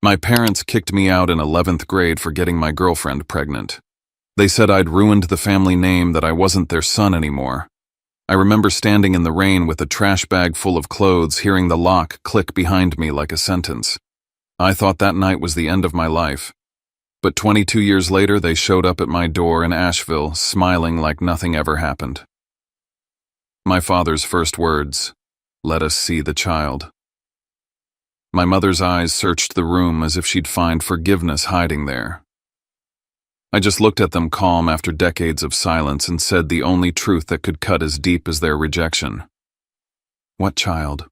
My parents kicked me out in 11th grade for getting my girlfriend pregnant. They said I'd ruined the family name, that I wasn't their son anymore. I remember standing in the rain with a trash bag full of clothes, hearing the lock click behind me like a sentence. I thought that night was the end of my life. But 22 years later, they showed up at my door in Asheville, smiling like nothing ever happened. My father's first words, "Let us see the child." My mother's eyes searched the room as if she'd find forgiveness hiding there. I just looked at them calm after decades of silence and said the only truth that could cut as deep as their rejection. "What child?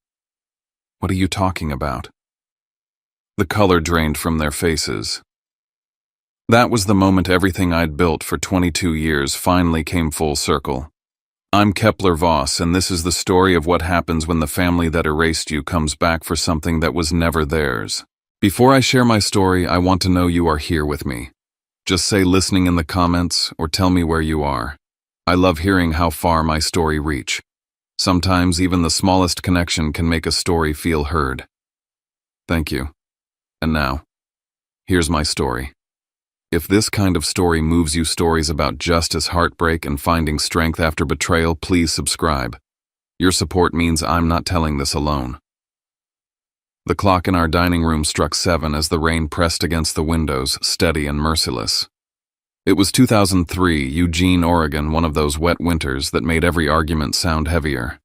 What are you talking about?" The color drained from their faces. That was the moment everything I'd built for 22 years finally came full circle. I'm Kepler Voss, and this is the story of what happens when the family that erased you comes back for something that was never theirs. Before I share my story, I want to know you are here with me. Just say listening in the comments or tell me where you are. I love hearing how far my story reach. Sometimes even the smallest connection can make a story feel heard. Thank you. And now, here's my story. If this kind of story moves you, stories about justice, heartbreak, and finding strength after betrayal, please subscribe. Your support means I'm not telling this alone. The clock in our dining room struck 7 as the rain pressed against the windows, steady and merciless. It was 2003, Eugene, Oregon, one of those wet winters that made every argument sound heavier.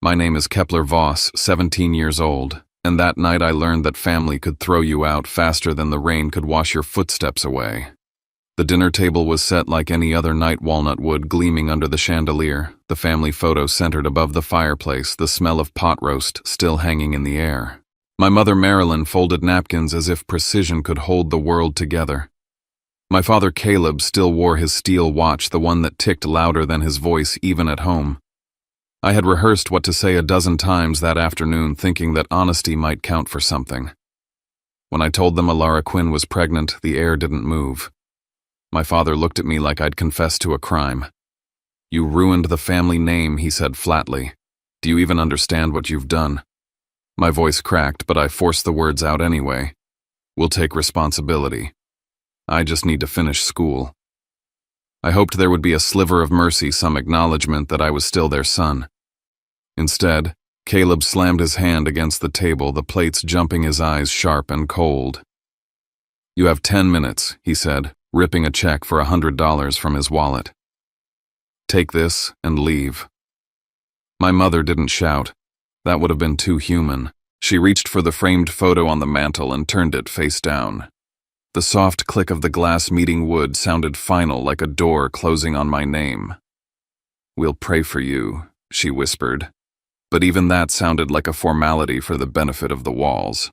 My name is Kepler Voss, 17 years old. And that night I learned that family could throw you out faster than the rain could wash your footsteps away. The dinner table was set like any other night, walnut wood gleaming under the chandelier, the family photo centered above the fireplace, the smell of pot roast still hanging in the air. My mother Marilyn folded napkins as if precision could hold the world together. My father Caleb still wore his steel watch, the one that ticked louder than his voice even at home. I had rehearsed what to say a dozen times that afternoon, thinking that honesty might count for something. When I told them Alara Quinn was pregnant, the air didn't move. My father looked at me like I'd confessed to a crime. "You ruined the family name," he said flatly. "Do you even understand what you've done?" My voice cracked, but I forced the words out anyway. "We'll take responsibility. I just need to finish school." I hoped there would be a sliver of mercy, some acknowledgement that I was still their son. Instead, Caleb slammed his hand against the table, the plates jumping, his eyes sharp and cold. "You have 10 minutes, he said, ripping a check for $100 from his wallet. "Take this and leave." My mother didn't shout. That would have been too human. She reached for the framed photo on the mantel and turned it face down. The soft click of the glass meeting wood sounded final, like a door closing on my name. "We'll pray for you," she whispered. But even that sounded like a formality for the benefit of the walls.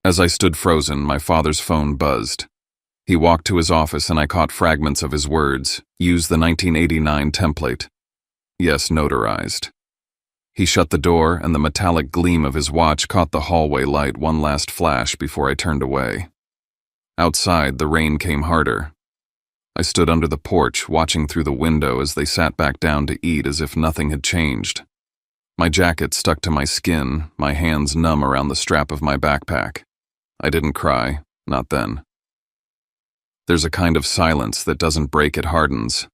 As I stood frozen, my father's phone buzzed. He walked to his office and I caught fragments of his words. "Use the 1989 template. Yes, notarized." He shut the door and the metallic gleam of his watch caught the hallway light, one last flash before I turned away. Outside, the rain came harder. I stood under the porch, watching through the window as they sat back down to eat as if nothing had changed. My jacket stuck to my skin, my hands numb around the strap of my backpack. I didn't cry, not then. There's a kind of silence that doesn't break, it hardens.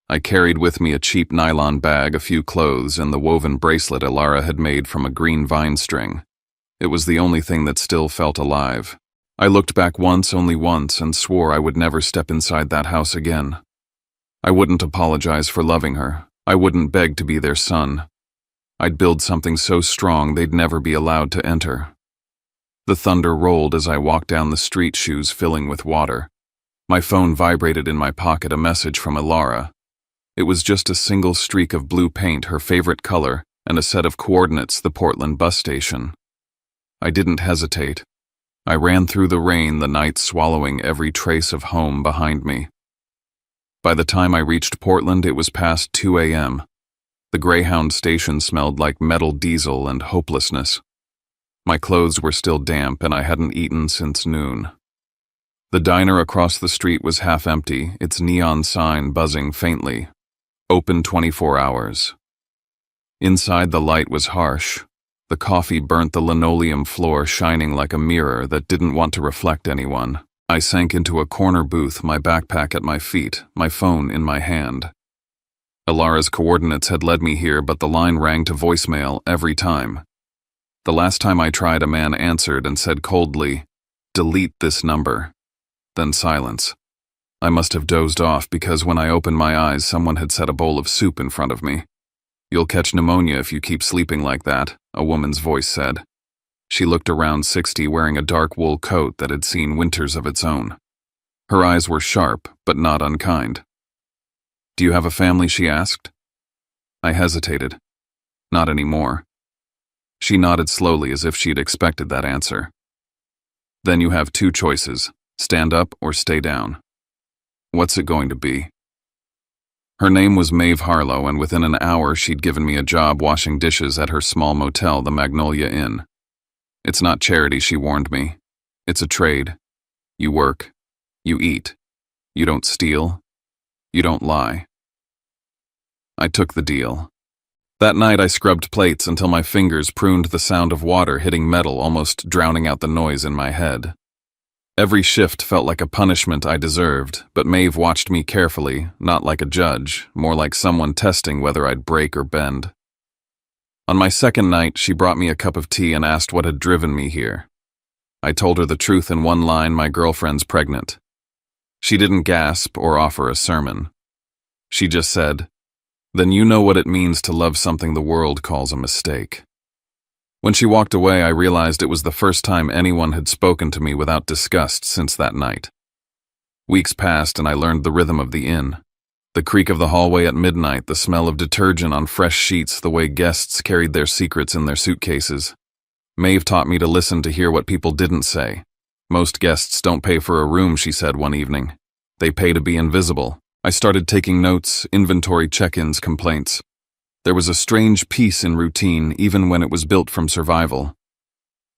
I carried with me a cheap nylon bag, a few clothes, and the woven bracelet Alara had made from a green vine string. It was the only thing that still felt alive. I looked back once, only once, and swore I would never step inside that house again. I wouldn't apologize for loving her. I wouldn't beg to be their son. I'd build something so strong they'd never be allowed to enter. The thunder rolled as I walked down the street, shoes filling with water. My phone vibrated in my pocket, a message from Alara. It was just a single streak of blue paint, her favorite color, and a set of coordinates, the Portland bus station. I didn't hesitate. I ran through the rain, the night swallowing every trace of home behind me. By the time I reached Portland, it was past 2 a.m. The Greyhound station smelled like metal diesel and hopelessness. My clothes were still damp, and I hadn't eaten since noon. The diner across the street was half empty, its neon sign buzzing faintly. Open 24 hours. Inside, the light was harsh. The coffee burnt the linoleum floor, shining like a mirror that didn't want to reflect anyone. I sank into a corner booth, my backpack at my feet, my phone in my hand. Alara's coordinates had led me here, but the line rang to voicemail every time. The last time I tried, a man answered and said coldly, "Delete this number." Then silence. I must have dozed off because when I opened my eyes, someone had set a bowl of soup in front of me. "You'll catch pneumonia if you keep sleeping like that," a woman's voice said. She looked around 60, wearing a dark wool coat that had seen winters of its own. Her eyes were sharp, but not unkind. "Do you have a family?" she asked. I hesitated. "Not anymore." She nodded slowly as if she'd expected that answer. "Then you have two choices, stand up or stay down. What's it going to be?" Her name was Maeve Harlow, and within an hour she'd given me a job washing dishes at her small motel, the Magnolia Inn. "It's not charity," she warned me. "It's a trade. You work. You eat. You don't steal. You don't lie." I took the deal. That night I scrubbed plates until my fingers pruned the sound of water hitting metal, almost drowning out the noise in my head. Every shift felt like a punishment I deserved, but Maeve watched me carefully, not like a judge, more like someone testing whether I'd break or bend. On my second night, she brought me a cup of tea and asked what had driven me here. I told her the truth in one line: my girlfriend's pregnant. She didn't gasp or offer a sermon. She just said, "Then you know what it means to love something the world calls a mistake." When she walked away, I realized it was the first time anyone had spoken to me without disgust since that night. Weeks passed and I learned the rhythm of the inn. The creak of the hallway at midnight, the smell of detergent on fresh sheets, the way guests carried their secrets in their suitcases. Maeve taught me to listen, to hear what people didn't say. "Most guests don't pay for a room," she said one evening. "They pay to be invisible." I started taking notes, inventory check-ins, complaints. There was a strange peace in routine, even when it was built from survival.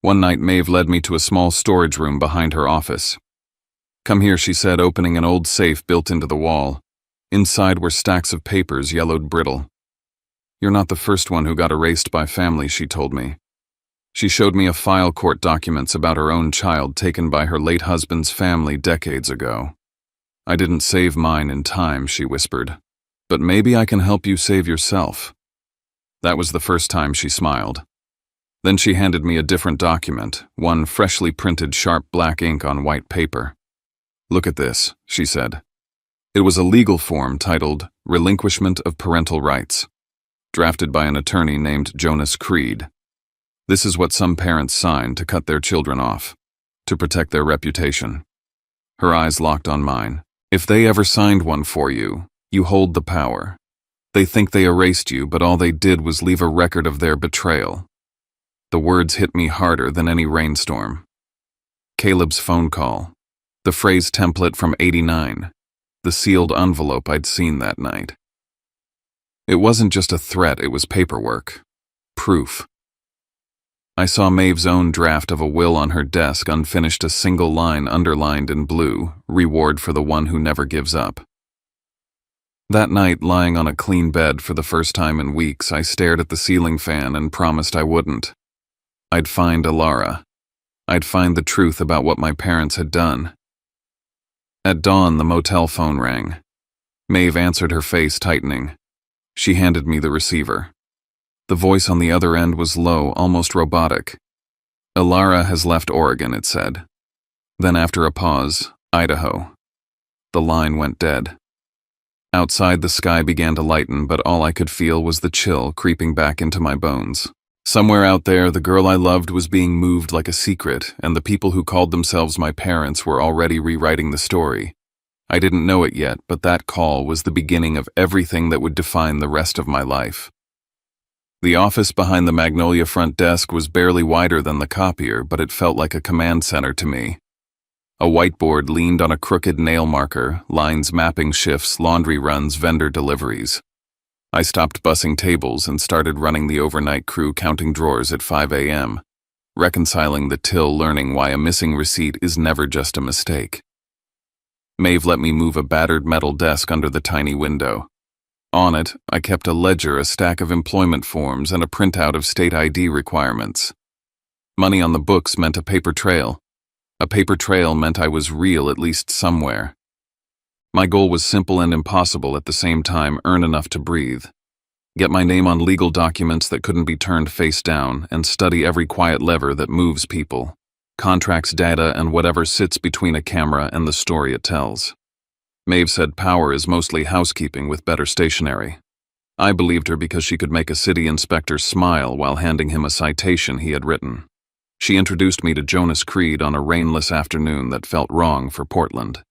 One night, Maeve led me to a small storage room behind her office. "Come here," she said, opening an old safe built into the wall. Inside were stacks of papers, yellowed brittle. "You're not the first one who got erased by family," she told me. She showed me a file, court documents about her own child taken by her late husband's family decades ago. "I didn't save mine in time," she whispered. "But maybe I can help you save yourself." That was the first time she smiled. Then she handed me a different document, one freshly printed, sharp black ink on white paper. "Look at this," she said. It was a legal form titled Relinquishment of Parental Rights, drafted by an attorney named Jonas Creed. "This is what some parents sign to cut their children off, to protect their reputation." Her eyes locked on mine. "If they ever signed one for you, you hold the power. They think they erased you, but all they did was leave a record of their betrayal." The words hit me harder than any rainstorm. Caleb's phone call. The phrase template from '89. The sealed envelope I'd seen that night. It wasn't just a threat, it was paperwork. Proof. I saw Maeve's own draft of a will on her desk, unfinished, a single line underlined in blue: "Reward for the one who never gives up." That night, lying on a clean bed for the first time in weeks, I stared at the ceiling fan and promised I wouldn't. I'd find Alara. I'd find the truth about what my parents had done. At dawn, the motel phone rang. Maeve answered, her face tightening. She handed me the receiver. The voice on the other end was low, almost robotic. "Alara has left Oregon," it said. Then after a pause, "Idaho." The line went dead. Outside, the sky began to lighten, but all I could feel was the chill creeping back into my bones. Somewhere out there, the girl I loved was being moved like a secret, and the people who called themselves my parents were already rewriting the story. I didn't know it yet, but that call was the beginning of everything that would define the rest of my life. The office behind the Magnolia front desk was barely wider than the copier, but it felt like a command center to me. A whiteboard leaned on a crooked nail marker, lines mapping shifts, laundry runs, vendor deliveries. I stopped bussing tables and started running the overnight crew, counting drawers at 5 a.m., reconciling the till, learning why a missing receipt is never just a mistake. Maeve let me move a battered metal desk under the tiny window. On it, I kept a ledger, a stack of employment forms, and a printout of state ID requirements. Money on the books meant a paper trail. A paper trail meant I was real, at least somewhere. My goal was simple and impossible at the same time: earn enough to breathe. Get my name on legal documents that couldn't be turned face down, and study every quiet lever that moves people, contracts, data, and whatever sits between a camera and the story it tells. Maeve said power is mostly housekeeping with better stationery. I believed her because she could make a city inspector smile while handing him a citation he had written. She introduced me to Jonas Creed on a rainless afternoon that felt wrong for Portland.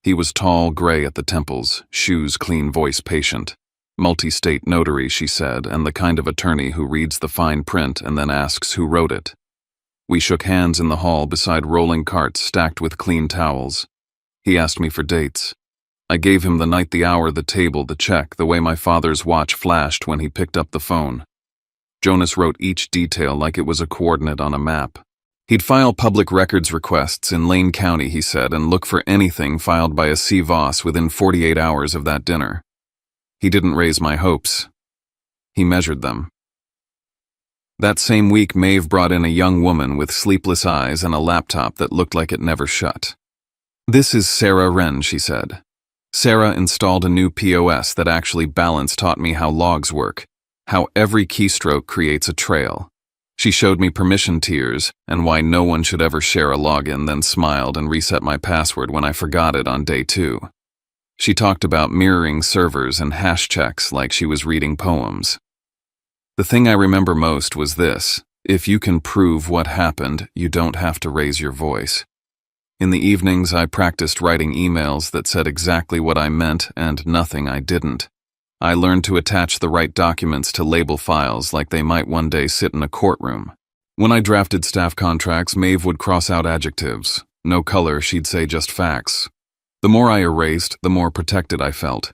He was tall, gray at the temples, shoes clean, voice patient. Multi-state notary, she said, and the kind of attorney who reads the fine print and then asks who wrote it. We shook hands in the hall beside rolling carts stacked with clean towels. He asked me for dates. I gave him the night, the hour, the table, the check, the way my father's watch flashed when he picked up the phone. Jonas wrote each detail like it was a coordinate on a map. He'd file public records requests in Lane County, he said, and look for anything filed by a C. Voss within 48 hours of that dinner. He didn't raise my hopes. He measured them. That same week, Maeve brought in a young woman with sleepless eyes and a laptop that looked like it never shut. "This is Sarah Wren," she said. Sarah installed a new POS that actually balanced, taught me how logs work, how every keystroke creates a trail. She showed me permission tiers and why no one should ever share a login, then smiled and reset my password when I forgot it on day 2. She talked about mirroring servers and hash checks like she was reading poems. The thing I remember most was this: if you can prove what happened, you don't have to raise your voice. In the evenings, I practiced writing emails that said exactly what I meant and nothing I didn't. I learned to attach the right documents to label files like they might one day sit in a courtroom. When I drafted staff contracts, Maeve would cross out adjectives. No color, she'd say just facts. The more I erased, the more protected I felt.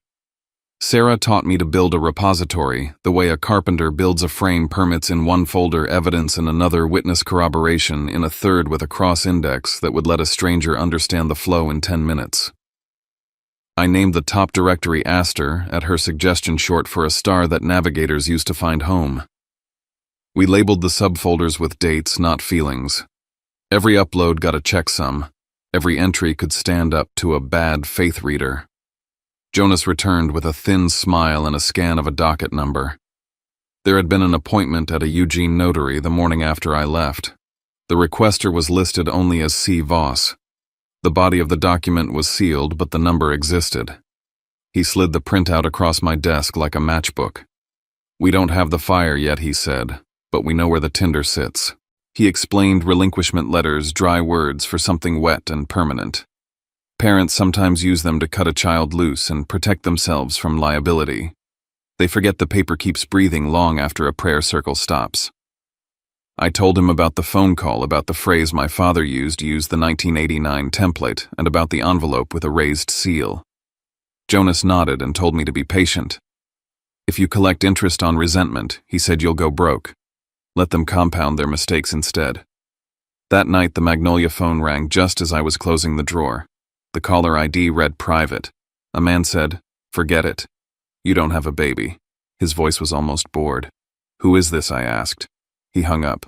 Sarah taught me to build a repository, the way a carpenter builds a frame: permits in one folder, evidence in another, witness corroboration in a third, with a cross-index that would let a stranger understand the flow in 10 minutes. I named the top directory Aster, at her suggestion short for a star that navigators used to find home. We labeled the subfolders with dates, not feelings. Every upload got a checksum. Every entry could stand up to a bad faith reader. Jonas returned with a thin smile and a scan of a docket number. There had been an appointment at a Eugene notary the morning after I left. The requester was listed only as C. Voss. The body of the document was sealed, but the number existed. He slid the printout across my desk like a matchbook. "We don't have the fire yet," he said, "but we know where the tinder sits." He explained relinquishment letters, dry words for something wet and permanent. Parents sometimes use them to cut a child loose and protect themselves from liability. They forget the paper keeps breathing long after a prayer circle stops. I told him about the phone call, about the phrase my father used the 1989 template, and about the envelope with a raised seal. Jonas nodded and told me to be patient. "If you collect interest on resentment," he said, "you'll go broke. Let them compound their mistakes instead." That night, the Magnolia phone rang just as I was closing the drawer. The caller ID read private. A man said, "Forget it. You don't have a baby." His voice was almost bored. "Who is this?" I asked. He hung up.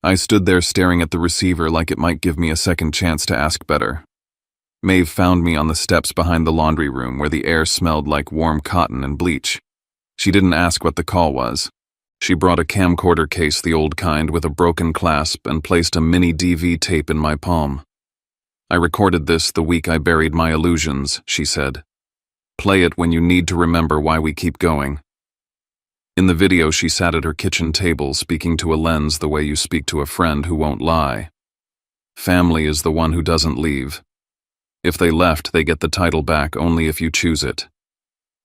I stood there staring at the receiver like it might give me a second chance to ask better. Maeve found me on the steps behind the laundry room where the air smelled like warm cotton and bleach. She didn't ask what the call was. She brought a camcorder case, the old kind, with a broken clasp, and placed a mini DV tape in my palm. "I recorded this the week I buried my illusions," she said. "Play it when you need to remember why we keep going." In the video, she sat at her kitchen table, speaking to a lens the way you speak to a friend who won't lie. Family is the one who doesn't leave. If they left, they get the title back only if you choose it.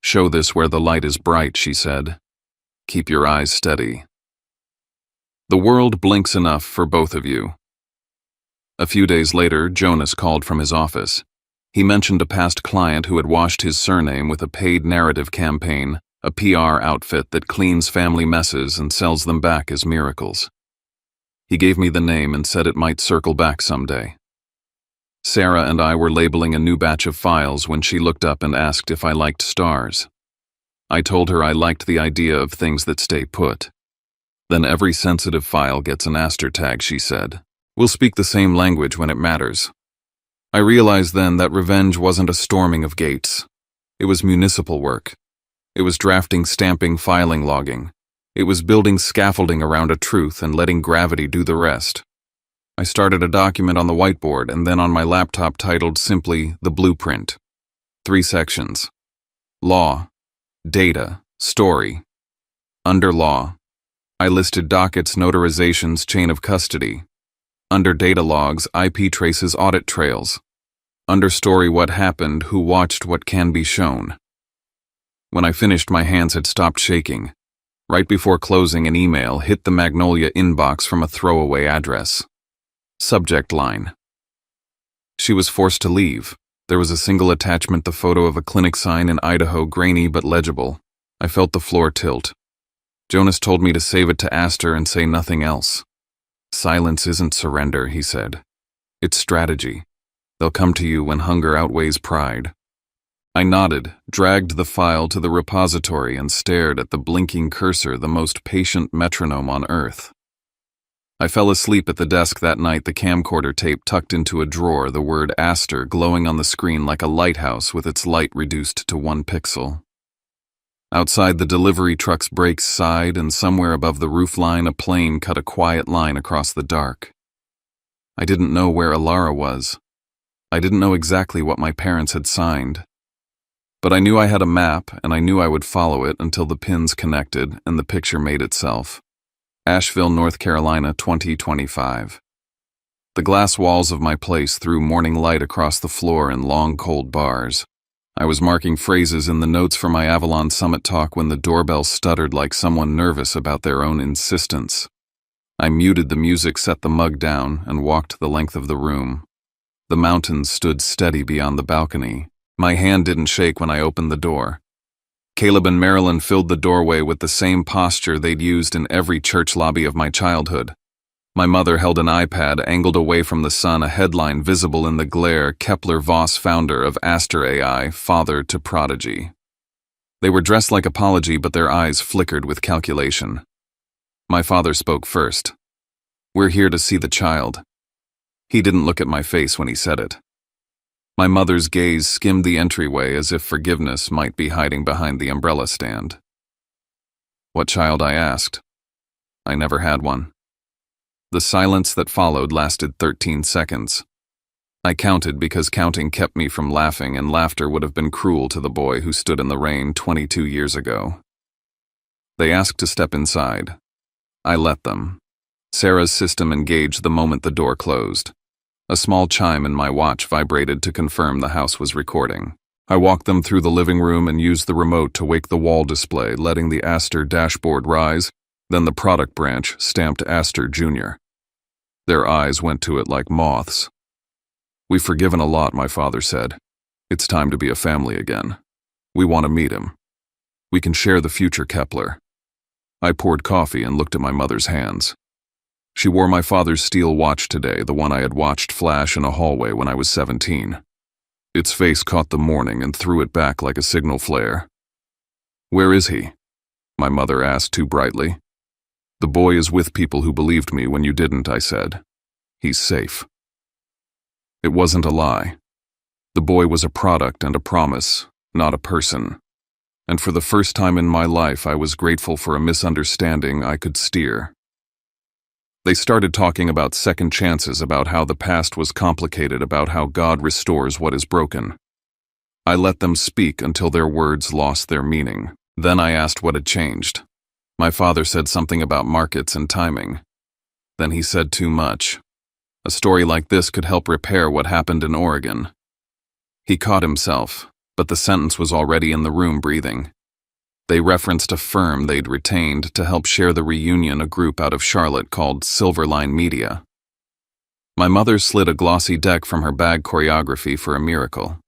"Show this where the light is bright," she said. "Keep your eyes steady. The world blinks enough for both of you." A few days later, Jonas called from his office. He mentioned a past client who had washed his surname with a paid narrative campaign, a PR outfit that cleans family messes and sells them back as miracles. He gave me the name and said it might circle back someday. Sarah and I were labeling a new batch of files when she looked up and asked if I liked stars. I told her I liked the idea of things that stay put. Then every sensitive file gets an Aster tag, she said. We'll speak the same language when it matters. I realized then that revenge wasn't a storming of gates. It was municipal work. It was drafting, stamping, filing, logging. It was building scaffolding around a truth and letting gravity do the rest. I started a document on the whiteboard and then on my laptop titled simply The Blueprint. 3 sections. Law, data, story. Under law, I listed dockets, notarizations, chain of custody. Under data logs, IP traces, audit trails. Under story, what happened, who watched, what can be shown. When I finished, my hands had stopped shaking. Right before closing, an email hit the Magnolia inbox from a throwaway address. Subject line. She was forced to leave. There was a single attachment, the photo of a clinic sign in Idaho, grainy but legible. I felt the floor tilt. Jonas told me to save it to Aster and say nothing else. Silence isn't surrender, he said. It's strategy. They'll come to you when hunger outweighs pride. I nodded, dragged the file to the repository and stared at the blinking cursor, the most patient metronome on earth. I fell asleep at the desk that night, the camcorder tape tucked into a drawer, the word Aster glowing on the screen like a lighthouse with its light reduced to 1 pixel. Outside, the delivery truck's brakes sighed, and somewhere above the roofline a plane cut a quiet line across the dark. I didn't know where Alara was. I didn't know exactly what my parents had signed. But I knew I had a map, and I knew I would follow it until the pins connected and the picture made itself. Asheville, North Carolina, 2025. The glass walls of my place threw morning light across the floor in long, cold bars. I was marking phrases in the notes for my Avalon Summit talk when the doorbell stuttered like someone nervous about their own insistence. I muted the music, set the mug down, and walked the length of the room. The mountains stood steady beyond the balcony. My hand didn't shake when I opened the door. Caleb and Marilyn filled the doorway with the same posture they'd used in every church lobby of my childhood. My mother held an iPad angled away from the sun, a headline visible in the glare, Kepler Voss, founder of Aster AI, father to prodigy. They were dressed like apology, but their eyes flickered with calculation. My father spoke first. We're here to see the child. He didn't look at my face when he said it. My mother's gaze skimmed the entryway as if forgiveness might be hiding behind the umbrella stand. What child? I asked. I never had one. The silence that followed lasted 13 seconds. I counted because counting kept me from laughing, and laughter would have been cruel to the boy who stood in the rain 22 years ago. They asked to step inside. I let them. Sarah's system engaged the moment the door closed. A small chime in my watch vibrated to confirm the house was recording. I walked them through the living room and used the remote to wake the wall display, letting the Aster dashboard rise, then the product branch stamped Aster Jr. Their eyes went to it like moths. We've forgiven a lot, my father said. It's time to be a family again. We want to meet him. We can share the future, Kepler. I poured coffee and looked at my mother's hands. She wore my father's steel watch today, the one I had watched flash in a hallway when I was 17. Its face caught the morning and threw it back like a signal flare. Where is he? My mother asked too brightly. The boy is with people who believed me when you didn't, I said. He's safe. It wasn't a lie. The boy was a product and a promise, not a person. And for the first time in my life, I was grateful for a misunderstanding I could steer. They started talking about second chances, about how the past was complicated, about how God restores what is broken. I let them speak until their words lost their meaning. Then I asked what had changed. My father said something about markets and timing. Then he said too much. A story like this could help repair what happened in Oregon. He caught himself, but the sentence was already in the room breathing. They referenced a firm they'd retained to help share the reunion, a group out of Charlotte called Silverline Media. My mother slid a glossy deck from her bag, choreography for a miracle.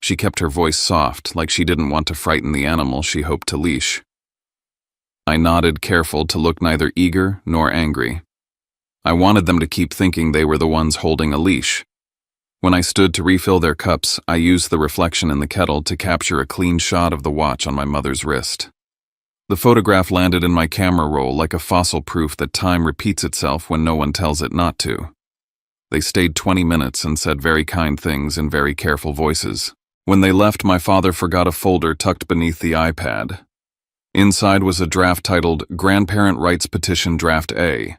She kept her voice soft, like she didn't want to frighten the animal she hoped to leash. I nodded, careful to look neither eager nor angry. I wanted them to keep thinking they were the ones holding a leash. When I stood to refill their cups, I used the reflection in the kettle to capture a clean shot of the watch on my mother's wrist. The photograph landed in my camera roll like a fossil proof that time repeats itself when no one tells it not to. They stayed 20 minutes and said very kind things in very careful voices. When they left, my father forgot a folder tucked beneath the iPad. Inside was a draft titled Grandparent Rights Petition Draft A.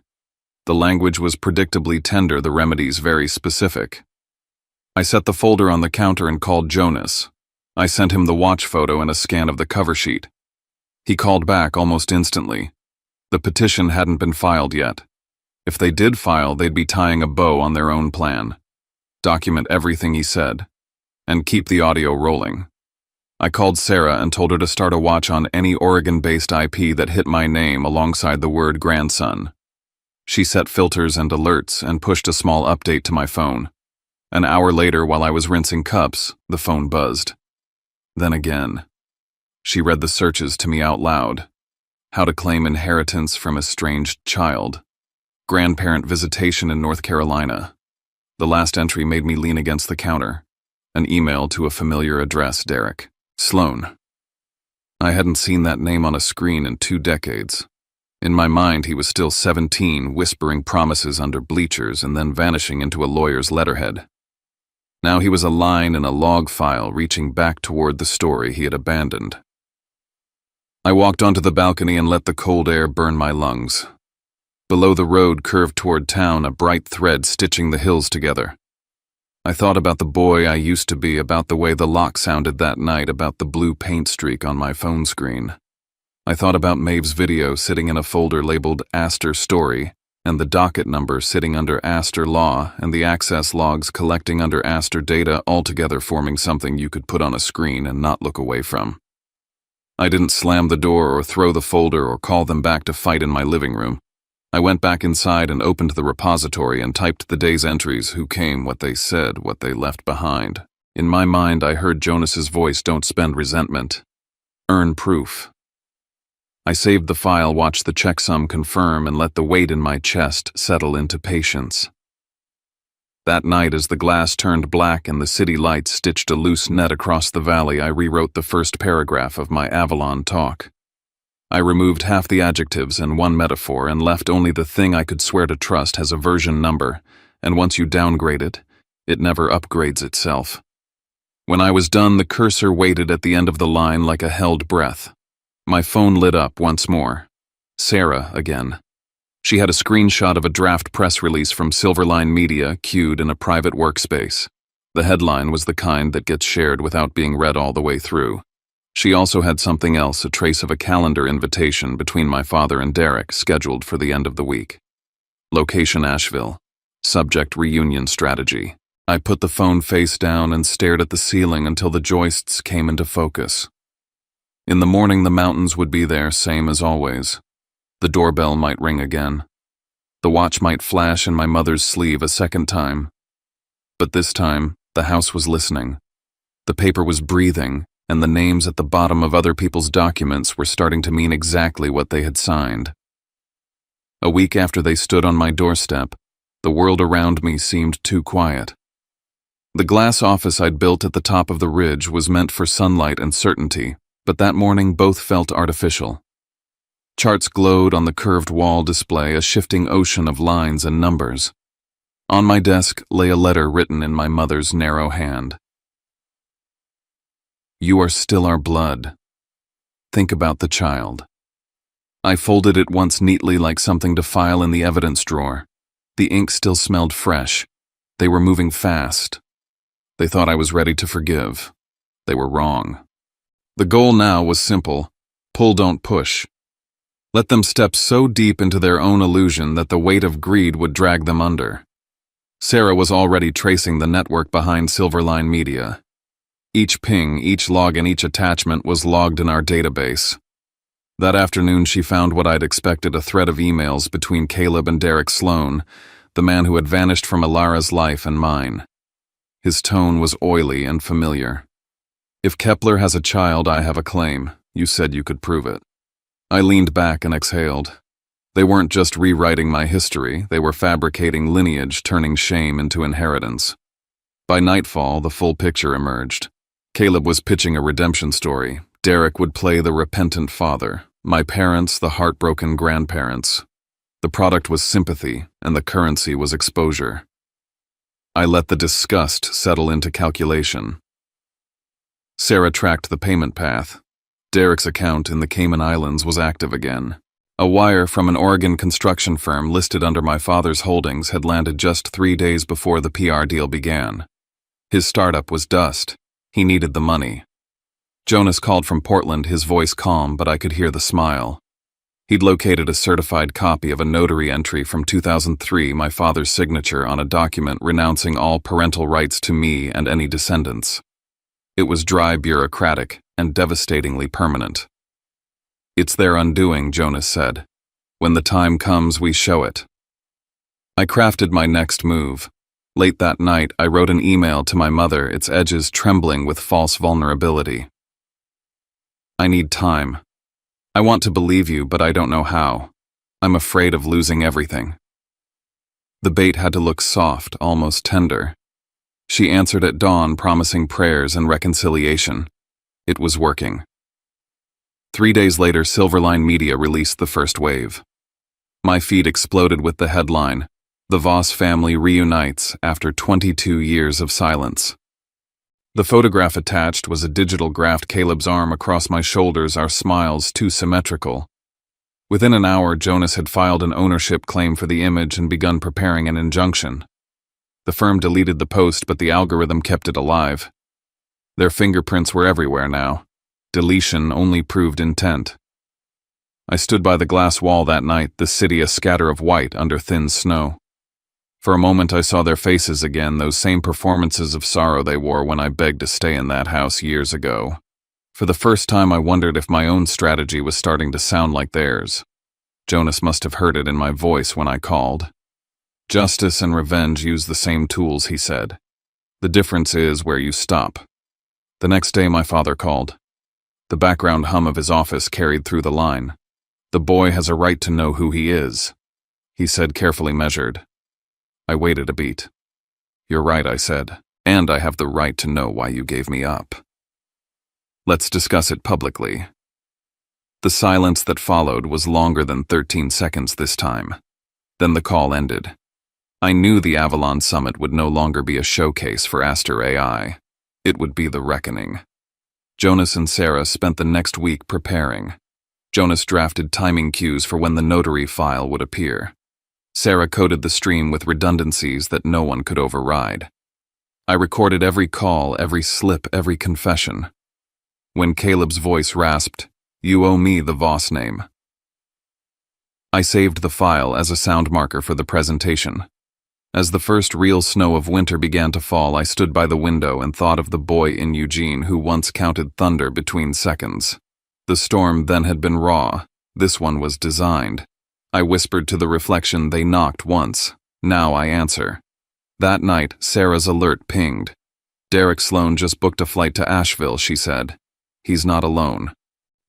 The language was predictably tender, the remedies very specific. I set the folder on the counter and called Jonas. I sent him the watch photo and a scan of the cover sheet. He called back almost instantly. The petition hadn't been filed yet. If they did file, they'd be tying a bow on their own plan. Document everything he said. And keep the audio rolling. I called Sarah and told her to start a watch on any Oregon-based IP that hit my name alongside the word grandson. She set filters and alerts and pushed a small update to my phone. An hour later, while I was rinsing cups, the phone buzzed. Then again. She read the searches to me out loud. How to claim inheritance from estranged child. Grandparent visitation in North Carolina. The last entry made me lean against the counter. An email to a familiar address, Derek Sloan. I hadn't seen that name on a screen in 2 decades. In my mind, he was still 17, whispering promises under bleachers and then vanishing into a lawyer's letterhead. Now he was a line in a log file reaching back toward the story he had abandoned. I walked onto the balcony and let the cold air burn my lungs. Below the road curved toward town, a bright thread stitching the hills together. I thought about the boy I used to be, about the way the lock sounded that night, about the blue paint streak on my phone screen. I thought about Maeve's video sitting in a folder labeled Astor Story, and the docket number sitting under Astor Law, and the access logs collecting under Astor Data, all together forming something you could put on a screen and not look away from. I didn't slam the door or throw the folder or call them back to fight in my living room. I went back inside and opened the repository and typed the day's entries, who came, what they said, what they left behind. In my mind, I heard Jonas's voice, don't spend resentment. Earn proof. I saved the file, watched the checksum confirm, and let the weight in my chest settle into patience. That night, as the glass turned black and the city lights stitched a loose net across the valley, I rewrote the first paragraph of my Avalon talk. I removed half the adjectives and one metaphor and left only the thing I could swear to trust has a version number, and once you downgrade it, it never upgrades itself. When I was done, the cursor waited at the end of the line like a held breath. My phone lit up once more. Sarah again. She had a screenshot of a draft press release from Silverline Media queued in a private workspace. The headline was the kind that gets shared without being read all the way through. She also had something else, a trace of a calendar invitation between my father and Derek, scheduled for the end of the week. Location Asheville. Subject reunion strategy. I put the phone face down and stared at the ceiling until the joists came into focus. In the morning, the mountains would be there, same as always. The doorbell might ring again. The watch might flash in my mother's sleeve a second time. But this time, the house was listening. The paper was breathing, and the names at the bottom of other people's documents were starting to mean exactly what they had signed. A week after they stood on my doorstep, the world around me seemed too quiet. The glass office I'd built at the top of the ridge was meant for sunlight and certainty, but that morning both felt artificial. Charts glowed on the curved wall display, a shifting ocean of lines and numbers. On my desk lay a letter written in my mother's narrow hand. You are still our blood. Think about the child. I folded it once neatly like something to file in the evidence drawer. The ink still smelled fresh. They were moving fast. They thought I was ready to forgive. They were wrong. The goal now was simple. Pull, don't push. Let them step so deep into their own illusion that the weight of greed would drag them under. Sarah was already tracing the network behind Silverline Media. Each ping, each log, and each attachment was logged in our database. That afternoon, she found what I'd expected, a thread of emails between Caleb and Derek Sloan, the man who had vanished from Alara's life and mine. His tone was oily and familiar. If Kepler has a child, I have a claim. You said you could prove it. I leaned back and exhaled. They weren't just rewriting my history, they were fabricating lineage, turning shame into inheritance. By nightfall, the full picture emerged. Caleb was pitching a redemption story. Derek would play the repentant father, my parents the heartbroken grandparents. The product was sympathy, and the currency was exposure. I let the disgust settle into calculation. Sarah tracked the payment path. Derek's account in the Cayman Islands was active again. A wire from an Oregon construction firm listed under my father's holdings had landed just 3 days before the PR deal began. His startup was dust. He needed the money. Jonas called from Portland, his voice calm, but I could hear the smile. He'd located a certified copy of a notary entry from 2003, my father's signature on a document renouncing all parental rights to me and any descendants. It was dry, bureaucratic, and devastatingly permanent. "It's their undoing," Jonas said. "When the time comes, we show it." I crafted my next move. Late that night, I wrote an email to my mother, its edges trembling with false vulnerability. "I need time. I want to believe you, but I don't know how. I'm afraid of losing everything." The bait had to look soft, almost tender. She answered at dawn, promising prayers and reconciliation. It was working. 3 days later, Silverline Media released the first wave. My feed exploded with the headline, "The Voss family reunites after 22 years of silence." The photograph attached was a digital graphed Caleb's arm across my shoulders, our smiles too symmetrical. Within an hour, Jonas had filed an ownership claim for the image and begun preparing an injunction. The firm deleted the post, but the algorithm kept it alive. Their fingerprints were everywhere now. Deletion only proved intent. I stood by the glass wall that night, the city a scatter of white under thin snow. For a moment I saw their faces again, those same performances of sorrow they wore when I begged to stay in that house years ago. For the first time I wondered if my own strategy was starting to sound like theirs. Jonas must have heard it in my voice when I called. "Justice and revenge use the same tools," he said. "The difference is where you stop." The next day my father called. The background hum of his office carried through the line. "The boy has a right to know who he is," he said, carefully measured. I waited a beat. "You're right," I said, "and I have the right to know why you gave me up. Let's discuss it publicly." The silence that followed was longer than 13 seconds this time. Then the call ended. I knew the Avalon Summit would no longer be a showcase for Aster AI. It would be the reckoning. Jonas and Sarah spent the next week preparing. Jonas drafted timing cues for when the notary file would appear. Sarah coded the stream with redundancies that no one could override. I recorded every call, every slip, every confession. When Caleb's voice rasped, "You owe me the Voss name," I saved the file as a sound marker for the presentation. As the first real snow of winter began to fall, I stood by the window and thought of the boy in Eugene who once counted thunder between seconds. The storm then had been raw. This one was designed. I whispered to the reflection, "They knocked once. Now I answer." That night, Sarah's alert pinged. "Derek Sloan just booked a flight to Asheville," she said. "He's not alone."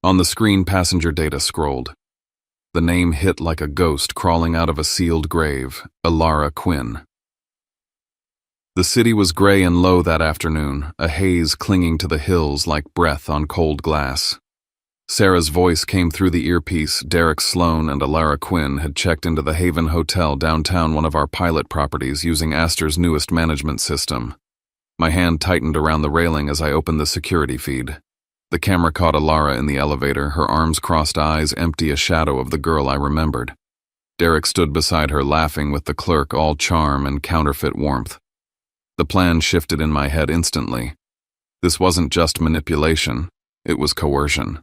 On the screen, passenger data scrolled. The name hit like a ghost crawling out of a sealed grave, Alara Quinn. The city was gray and low that afternoon, a haze clinging to the hills like breath on cold glass. Sarah's voice came through the earpiece. Derek Sloan and Alara Quinn had checked into the Haven Hotel downtown, one of our pilot properties, using Aster's newest management system. My hand tightened around the railing as I opened the security feed. The camera caught Alara in the elevator, her arms crossed, eyes empty, a shadow of the girl I remembered. Derek stood beside her, laughing with the clerk, all charm and counterfeit warmth. The plan shifted in my head instantly. This wasn't just manipulation, it was coercion.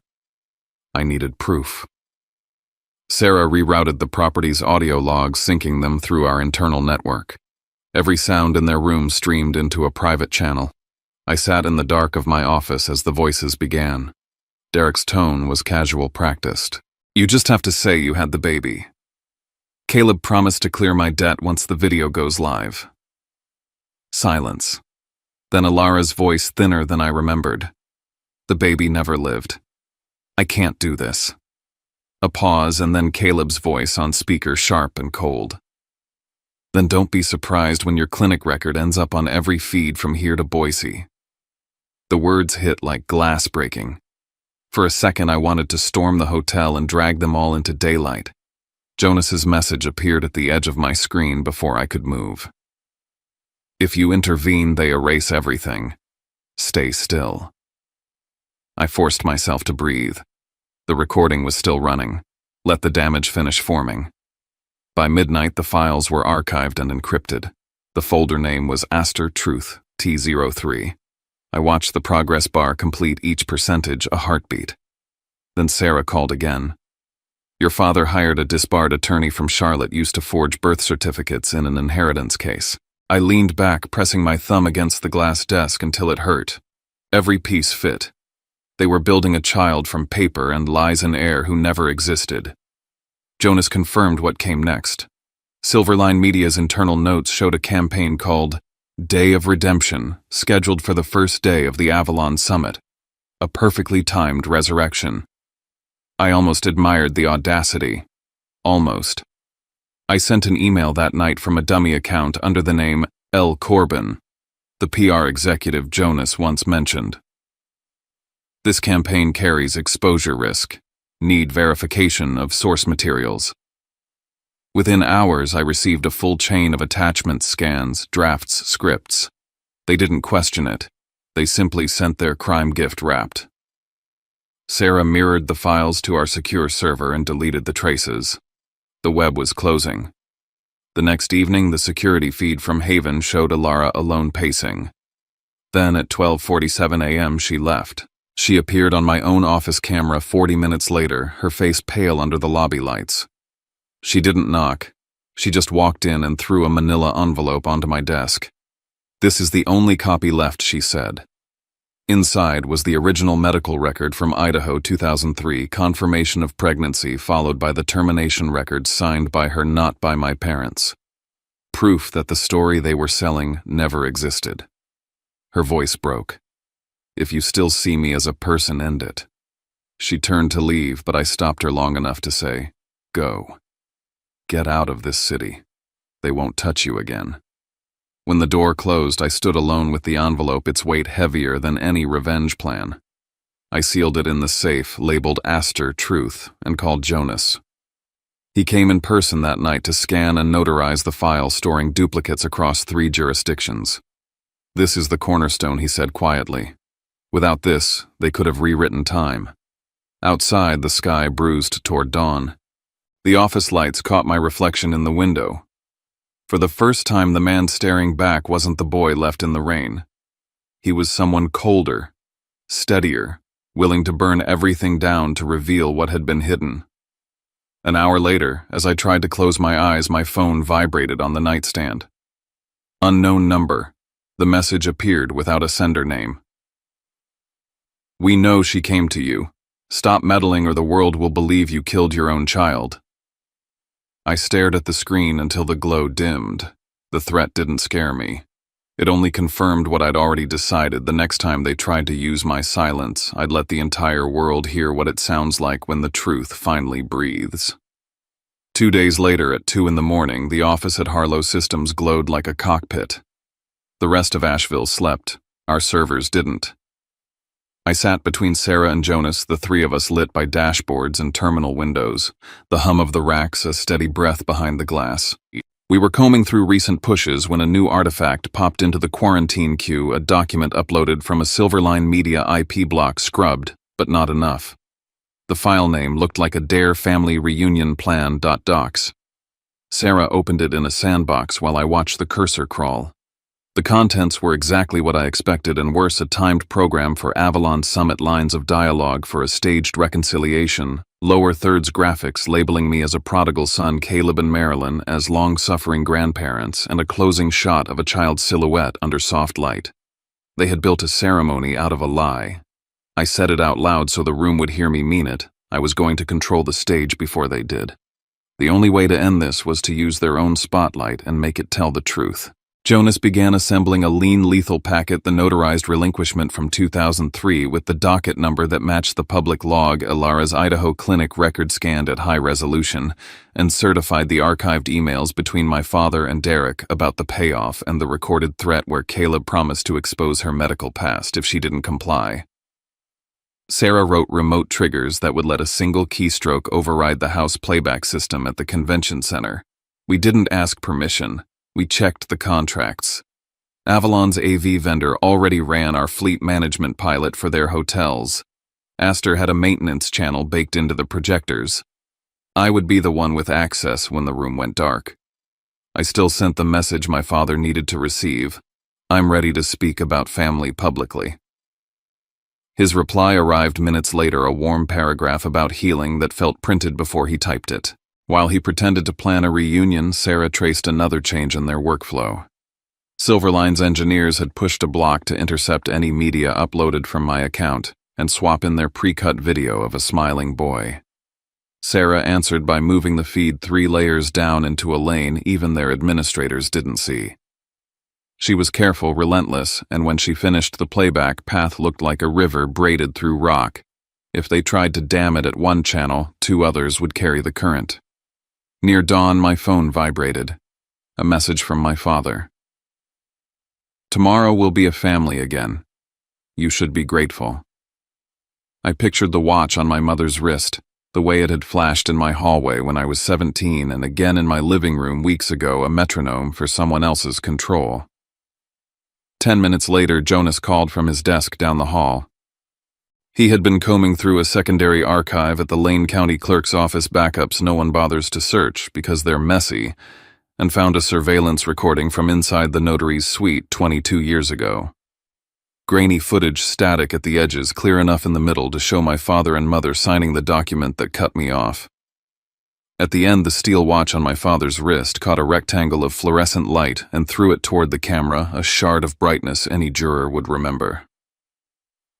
I needed proof. Sarah rerouted the property's audio logs, syncing them through our internal network. Every sound in their room streamed into a private channel. I sat in the dark of my office as the voices began. Derek's tone was casual, practiced. "You just have to say you had the baby. Caleb promised to clear my debt once the video goes live." Silence. Then Alara's voice, thinner than I remembered. "The baby never lived. I can't do this." A pause, and then Caleb's voice on speaker, sharp and cold. Then don't be surprised when your clinic record ends up on every feed from here to Boise. The words hit like glass breaking. For a second, I wanted to storm the hotel and drag them all into daylight. Jonas's message appeared at the edge of my screen before I could move. If you intervene, they erase everything. Stay still. I forced myself to breathe. The recording was still running. Let the damage finish forming. By midnight, the files were archived and encrypted. The folder name was Aster Truth T03. I watched the progress bar complete each percentage a heartbeat. Then Sarah called again. Your father hired a disbarred attorney from Charlotte used to forge birth certificates in an inheritance case. I leaned back, pressing my thumb against the glass desk until it hurt. Every piece fit. They were building a child from paper and lies in air who never existed. Jonas confirmed what came next. Silverline Media's internal notes showed a campaign called Day of Redemption, scheduled for the first day of the Avalon Summit. A perfectly timed resurrection. I almost admired the audacity. Almost. I sent an email that night from a dummy account under the name L. Corbin, the PR executive Jonas once mentioned. This campaign carries exposure risk. Need verification of source materials. Within hours, I received a full chain of attachments, scans, drafts, scripts. They didn't question it. They simply sent their crime gift wrapped. Sarah mirrored the files to our secure server and deleted the traces. The web was closing. The next evening, the security feed from Haven showed Alara alone pacing. Then at 12:47 a.m. she left. She appeared on my own office camera 40 minutes later, her face pale under the lobby lights. She didn't knock. She just walked in and threw a manila envelope onto my desk. This is the only copy left, she said. Inside was the original medical record from Idaho 2003, confirmation of pregnancy followed by the termination record signed by her, not by my parents. Proof that the story they were selling never existed. Her voice broke. If you still see me as a person, end it. She turned to leave, but I stopped her long enough to say, go. Get out of this city. They won't touch you again. When the door closed, I stood alone with the envelope, its weight heavier than any revenge plan. I sealed it in the safe, labeled Aster Truth, and called Jonas. He came in person that night to scan and notarize the file, storing duplicates across 3 jurisdictions. This is the cornerstone, he said quietly. Without this, they could have rewritten time. Outside, the sky bruised toward dawn. The office lights caught my reflection in the window. For the first time, the man staring back wasn't the boy left in the rain. He was someone colder, steadier, willing to burn everything down to reveal what had been hidden. An hour later, as I tried to close my eyes, my phone vibrated on the nightstand. Unknown number. The message appeared without a sender name. We know she came to you. Stop meddling or the world will believe you killed your own child. I stared at the screen until the glow dimmed. The threat didn't scare me. It only confirmed what I'd already decided. The next time they tried to use my silence, I'd let the entire world hear what it sounds like when the truth finally breathes. 2 days later, at 2 a.m, the office at Harlow Systems glowed like a cockpit. The rest of Asheville slept. Our servers didn't. I sat between Sarah and Jonas, the 3 of us lit by dashboards and terminal windows, the hum of the racks a steady breath behind the glass. We were combing through recent pushes when a new artifact popped into the quarantine queue, a document uploaded from a Silverline Media IP block scrubbed, but not enough. The file name looked like a Dare Family Reunion Plan.docs. Sarah opened it in a sandbox while I watched the cursor crawl. The contents were exactly what I expected, and worse, a timed program for Avalon Summit, lines of dialogue for a staged reconciliation, lower thirds graphics labeling me as a prodigal son, Caleb and Marilyn as long-suffering grandparents, and a closing shot of a child's silhouette under soft light. They had built a ceremony out of a lie. I said it out loud so the room would hear me mean it. I was going to control the stage before they did. The only way to end this was to use their own spotlight and make it tell the truth. Jonas began assembling a lean lethal packet, the notarized relinquishment from 2003 with the docket number that matched the public log, Ilara's Idaho clinic record scanned at high resolution, and certified the archived emails between my father and Derek about the payoff and the recorded threat where Caleb promised to expose her medical past if she didn't comply. Sarah wrote remote triggers that would let a single keystroke override the house playback system at the convention center. We didn't ask permission. We checked the contracts. Avalon's AV vendor already ran our fleet management pilot for their hotels. Astor had a maintenance channel baked into the projectors. I would be the one with access when the room went dark. I still sent the message my father needed to receive. I'm ready to speak about family publicly. His reply arrived minutes later, a warm paragraph about healing that felt printed before he typed it. While he pretended to plan a reunion, Sarah traced another change in their workflow. Silverline's engineers had pushed a block to intercept any media uploaded from my account and swap in their pre-cut video of a smiling boy. Sarah answered by moving the feed 3 layers down into a lane even their administrators didn't see. She was careful, relentless, and when she finished the playback, path looked like a river braided through rock. If they tried to dam it at one channel, 2 others would carry the current. Near dawn, my phone vibrated. A message from my father. Tomorrow we'll be a family again. You should be grateful. I pictured the watch on my mother's wrist, the way it had flashed in my hallway when I was 17 and again in my living room weeks ago, a metronome for someone else's control. 10 minutes later, Jonas called from his desk down the hall. He had been combing through a secondary archive at the Lane County Clerk's office, backups no one bothers to search because they're messy, and found a surveillance recording from inside the notary's suite 22 years ago. Grainy footage, static at the edges, clear enough in the middle to show my father and mother signing the document that cut me off. At the end, the steel watch on my father's wrist caught a rectangle of fluorescent light and threw it toward the camera, a shard of brightness any juror would remember.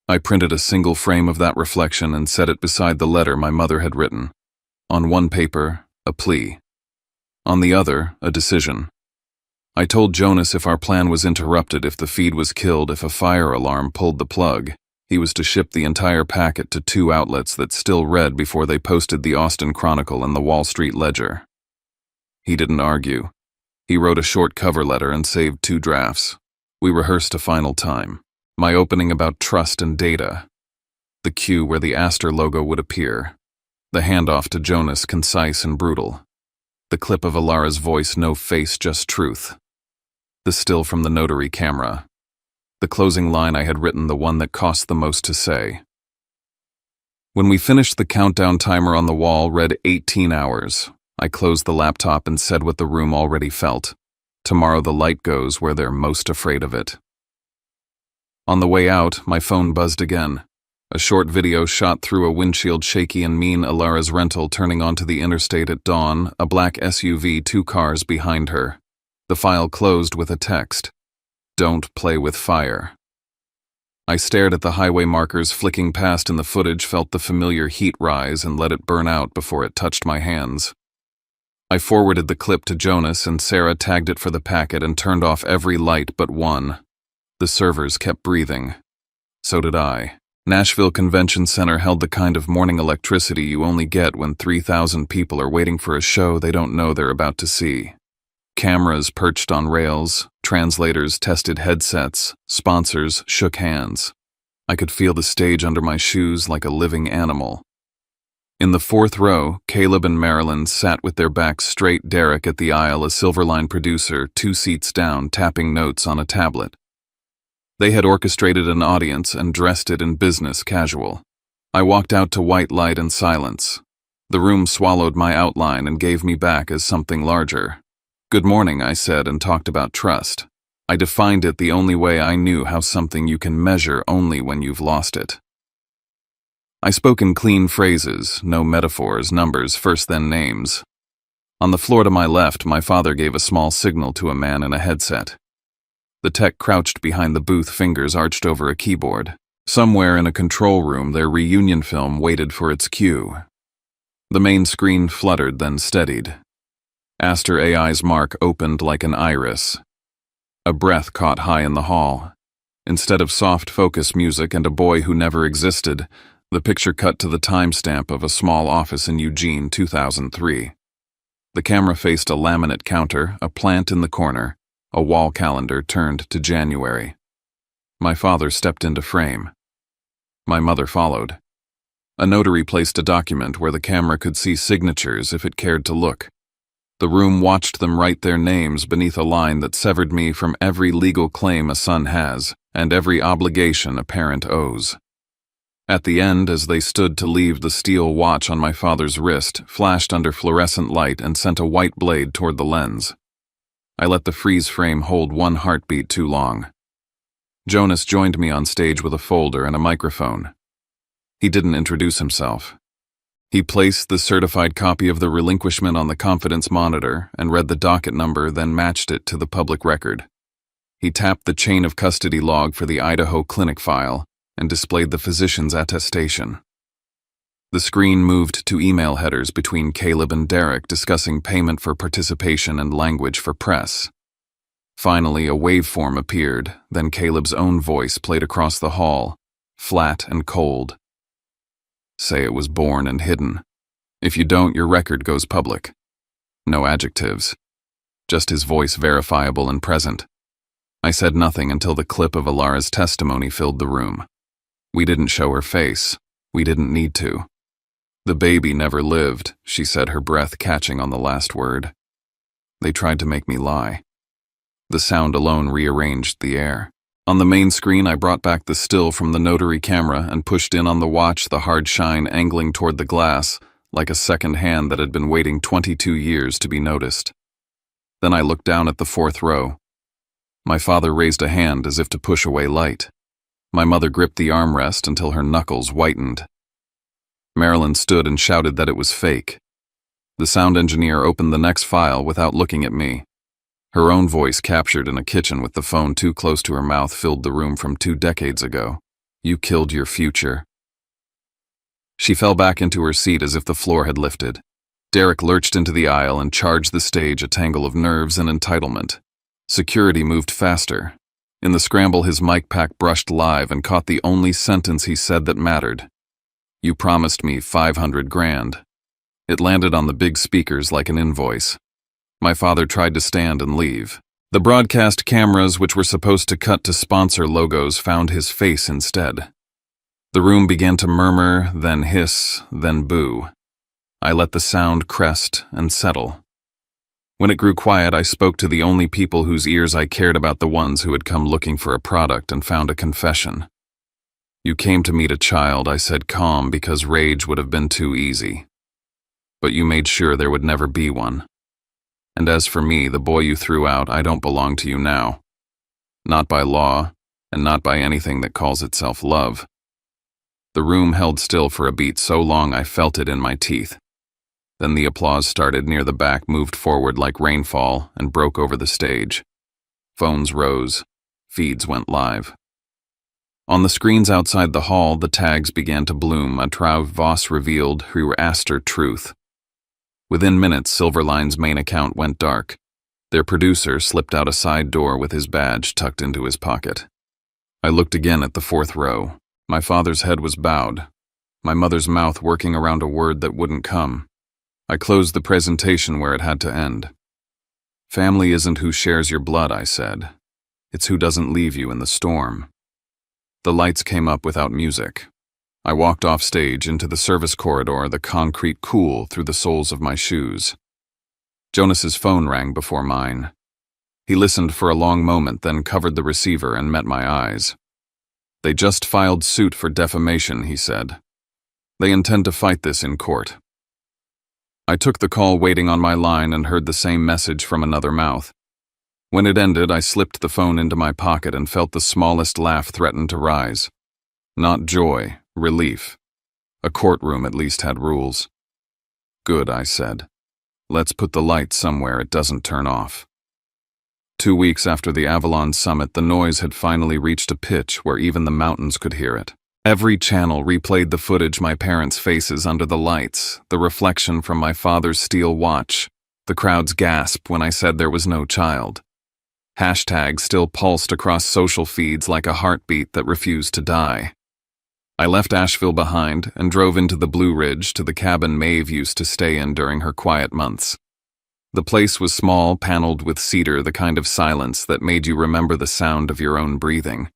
I printed a single frame of that reflection and set it beside the letter my mother had written. On one paper, a plea. On the other, a decision. I told Jonas if our plan was interrupted, if the feed was killed, if a fire alarm pulled the plug, he was to ship the entire packet to 2 outlets that still read before they posted the Austin Chronicle and the Wall Street Ledger. He didn't argue. He wrote a short cover letter and saved 2 drafts. We rehearsed a final time. My opening about trust and data. The cue where the Astor logo would appear. The handoff to Jonas, concise and brutal. The clip of Ilara's voice, no face, just truth. The still from the notary camera. The closing line I had written, the one that cost the most to say. When we finished, the countdown timer on the wall read 18 hours. I closed the laptop and said what the room already felt. Tomorrow the light goes where they're most afraid of it. On the way out, my phone buzzed again. A short video shot through a windshield, shaky and mean, Ilara's rental turning onto the interstate at dawn, a black SUV, 2 cars behind her. The file closed with a text. Don't play with fire. I stared at the highway markers flicking past in the footage, felt the familiar heat rise and let it burn out before it touched my hands. I forwarded the clip to Jonas and Sarah tagged it for the packet and turned off every light but one. The servers kept breathing. So did I. Nashville Convention Center held the kind of morning electricity you only get when 3,000 people are waiting for a show they don't know they're about to see. Cameras perched on rails, translators tested headsets, sponsors shook hands. I could feel the stage under my shoes like a living animal. In the 4th row, Caleb and Marilyn sat with their backs straight, Derek at the aisle, a Silverline producer, 2 seats down, tapping notes on a tablet. They had orchestrated an audience and dressed it in business casual. I walked out to white light and silence. The room swallowed my outline and gave me back as something larger. Good morning, I said, and talked about trust. I defined it the only way I knew, how something you can measure only when you've lost it. I spoke in clean phrases, no metaphors, numbers first then names. On the floor to my left, my father gave a small signal to a man in a headset. The tech crouched behind the booth, fingers arched over a keyboard. Somewhere in a control room, their reunion film waited for its cue. The main screen fluttered, then steadied. Astor AI's mark opened like an iris. A breath caught high in the hall. Instead of soft focus music and a boy who never existed, the picture cut to the timestamp of a small office in Eugene, 2003. The camera faced a laminate counter, a plant in the corner, a wall calendar turned to January. My father stepped into frame. My mother followed. A notary placed a document where the camera could see signatures if it cared to look. The room watched them write their names beneath a line that severed me from every legal claim a son has and every obligation a parent owes. At the end, as they stood to leave, the steel watch on my father's wrist flashed under fluorescent light and sent a white blade toward the lens. I let the freeze frame hold one heartbeat too long. Jonas joined me on stage with a folder and a microphone. He didn't introduce himself. He placed the certified copy of the relinquishment on the confidence monitor and read the docket number, then matched it to the public record. He tapped the chain of custody log for the Idaho clinic file and displayed the physician's attestation. The screen moved to email headers between Caleb and Derek discussing payment for participation and language for press. Finally, a waveform appeared, then Caleb's own voice played across the hall, flat and cold. Say it was born and hidden. If you don't, your record goes public. No adjectives. Just his voice verifiable and present. I said nothing until the clip of Alara's testimony filled the room. We didn't show her face. We didn't need to. The baby never lived, she said, her breath catching on the last word. They tried to make me lie. The sound alone rearranged the air. On the main screen, I brought back the still from the notary camera and pushed in on the watch, the hard shine angling toward the glass, like a second hand that had been waiting 22 years to be noticed. Then I looked down at the fourth row. My father raised a hand as if to push away light. My mother gripped the armrest until her knuckles whitened. Marilyn stood and shouted that it was fake. The sound engineer opened the next file without looking at me. Her own voice, captured in a kitchen with the phone too close to her mouth, filled the room from 2 decades ago. You killed your future. She fell back into her seat as if the floor had lifted. Derek lurched into the aisle and charged the stage, a tangle of nerves and entitlement. Security moved faster. In the scramble, his mic pack brushed live and caught the only sentence he said that mattered. You promised me 500 grand. It landed on the big speakers like an invoice. My father tried to stand and leave. The broadcast cameras, which were supposed to cut to sponsor logos, found his face instead. The room began to murmur, then hiss, then boo. I let the sound crest and settle. When it grew quiet, I spoke to the only people whose ears I cared about, the ones who had come looking for a product, and found a confession. You came to meet a child, I said, calm, because rage would have been too easy. But you made sure there would never be one. And as for me, the boy you threw out, I don't belong to you now. Not by law, and not by anything that calls itself love. The room held still for a beat so long I felt it in my teeth. Then the applause started near the back, moved forward like rainfall, and broke over the stage. Phones rose. Feeds went live. On the screens outside the hall, the tags began to bloom. A Trav Voss revealed who asked her truth. Within minutes, Silverline's main account went dark. Their producer slipped out a side door with his badge tucked into his pocket. I looked again at the fourth row. My father's head was bowed, my mother's mouth working around a word that wouldn't come. I closed the presentation where it had to end. Family isn't who shares your blood, I said. It's who doesn't leave you in the storm. The lights came up without music. I walked off stage into the service corridor, the concrete cool through the soles of my shoes. Jonas's phone rang before mine. He listened for a long moment, then covered the receiver and met my eyes. They just filed suit for defamation, he said. They intend to fight this in court. I took the call, waiting on my line, and heard the same message from another mouth. When it ended, I slipped the phone into my pocket and felt the smallest laugh threaten to rise. Not joy, relief. A courtroom at least had rules. Good, I said. Let's put the light somewhere it doesn't turn off. 2 weeks after the Avalon summit, the noise had finally reached a pitch where even the mountains could hear it. Every channel replayed the footage, my parents' faces under the lights, the reflection from my father's steel watch, the crowd's gasp when I said there was no child. Hashtag still pulsed across social feeds like a heartbeat that refused to die. I left Asheville behind and drove into the Blue Ridge to the cabin Maeve used to stay in during her quiet months. The place was small, paneled with cedar, the kind of silence that made you remember the sound of your own breathing.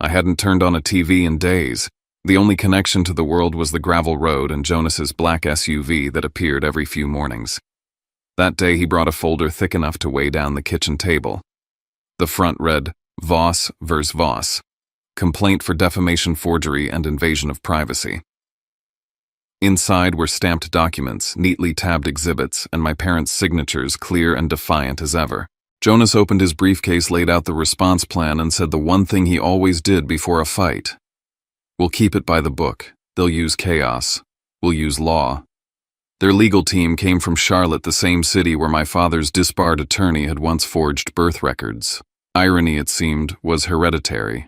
I hadn't turned on a TV in days. The only connection to the world was the gravel road and Jonas's black SUV that appeared every few mornings. That day he brought a folder thick enough to weigh down the kitchen table. The front read, Voss vs. Voss. Complaint for defamation, forgery, and invasion of privacy. Inside were stamped documents, neatly tabbed exhibits, and my parents' signatures clear and defiant as ever. Jonas opened his briefcase, laid out the response plan, and said the one thing he always did before a fight. We'll keep it by the book. They'll use chaos. We'll use law. Their legal team came from Charlotte, the same city where my father's disbarred attorney had once forged birth records. Irony, it seemed, was hereditary.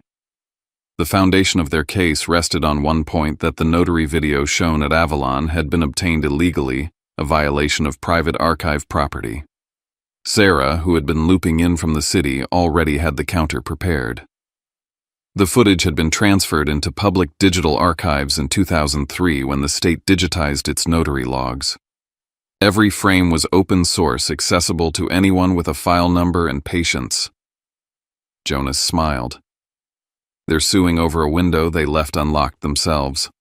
The foundation of their case rested on one point, that the notary video shown at Avalon had been obtained illegally, a violation of private archive property. Sarah, who had been looping in from the city, already had the counter prepared. The footage had been transferred into public digital archives in 2003 when the state digitized its notary logs. Every frame was open source, accessible to anyone with a file number and patience. Jonas smiled. They're suing over a window they left unlocked themselves.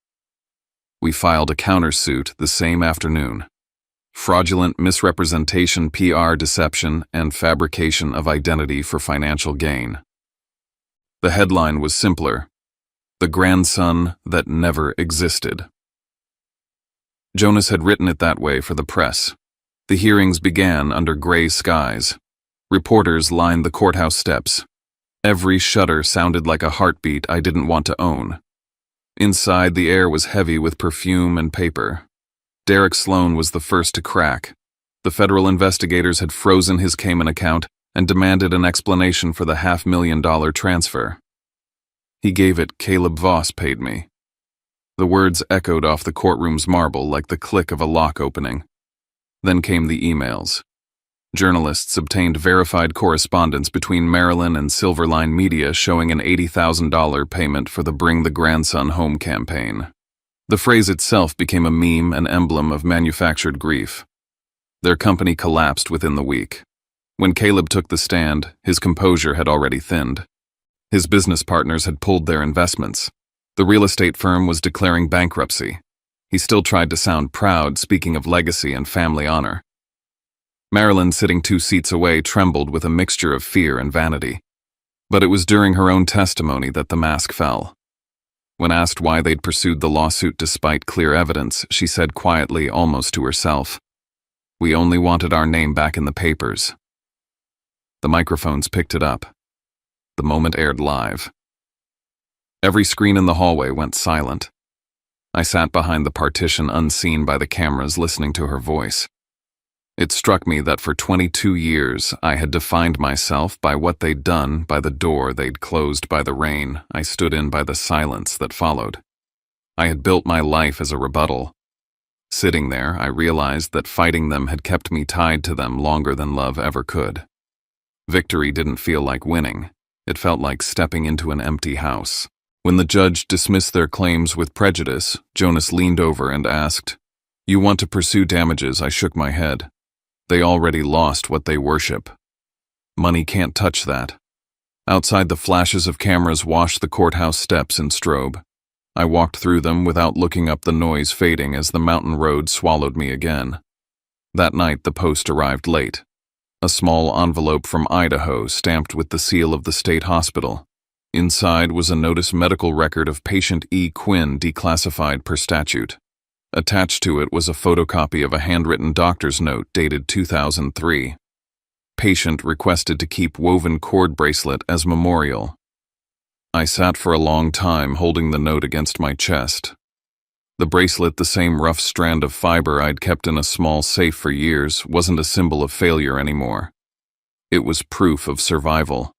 We filed a countersuit the same afternoon. Fraudulent misrepresentation, PR deception, and fabrication of identity for financial gain. The headline was simpler: The Grandson That Never Existed. Jonas had written it that way for the press. The hearings began under gray skies. Reporters lined the courthouse steps. Every shudder sounded like a heartbeat I didn't want to own. Inside, the air was heavy with perfume and paper. Derek Sloan was the first to crack. The federal investigators had frozen his Cayman account and demanded an explanation for the $500,000 transfer. He gave it, Caleb Voss paid me. The words echoed off the courtroom's marble like the click of a lock opening. Then came the emails. Journalists obtained verified correspondence between Marilyn and Silverline Media showing an $80,000 payment for the Bring the Grandson Home campaign. The phrase itself became a meme, an emblem of manufactured grief. Their company collapsed within the week. When Caleb took the stand, his composure had already thinned. His business partners had pulled their investments. The real estate firm was declaring bankruptcy. He still tried to sound proud, speaking of legacy and family honor. Marilyn, sitting 2 seats away, trembled with a mixture of fear and vanity. But it was during her own testimony that the mask fell. When asked why they'd pursued the lawsuit despite clear evidence, she said quietly, almost to herself, "We only wanted our name back in the papers." The microphones picked it up. The moment aired live. Every screen in the hallway went silent. I sat behind the partition, unseen by the cameras, listening to her voice. It struck me that for 22 years I had defined myself by what they'd done, by the door they'd closed, by the rain I stood in, by the silence that followed. I had built my life as a rebuttal. Sitting there, I realized that fighting them had kept me tied to them longer than love ever could. Victory didn't feel like winning. It felt like stepping into an empty house. When the judge dismissed their claims with prejudice, Jonas leaned over and asked, "You want to pursue damages?" I shook my head. They already lost what they worship. Money can't touch that. Outside, the flashes of cameras washed the courthouse steps in strobe. I walked through them without looking up, the noise fading as the mountain road swallowed me again. That night, the post arrived late. A small envelope from Idaho stamped with the seal of the state hospital. Inside was a notice medical record of patient E. Quinn, declassified per statute. Attached to it was a photocopy of a handwritten doctor's note dated 2003. Patient requested to keep woven cord bracelet as memorial. I sat for a long time holding the note against my chest. The bracelet, the same rough strand of fiber I'd kept in a small safe for years, wasn't a symbol of failure anymore. It was proof of survival.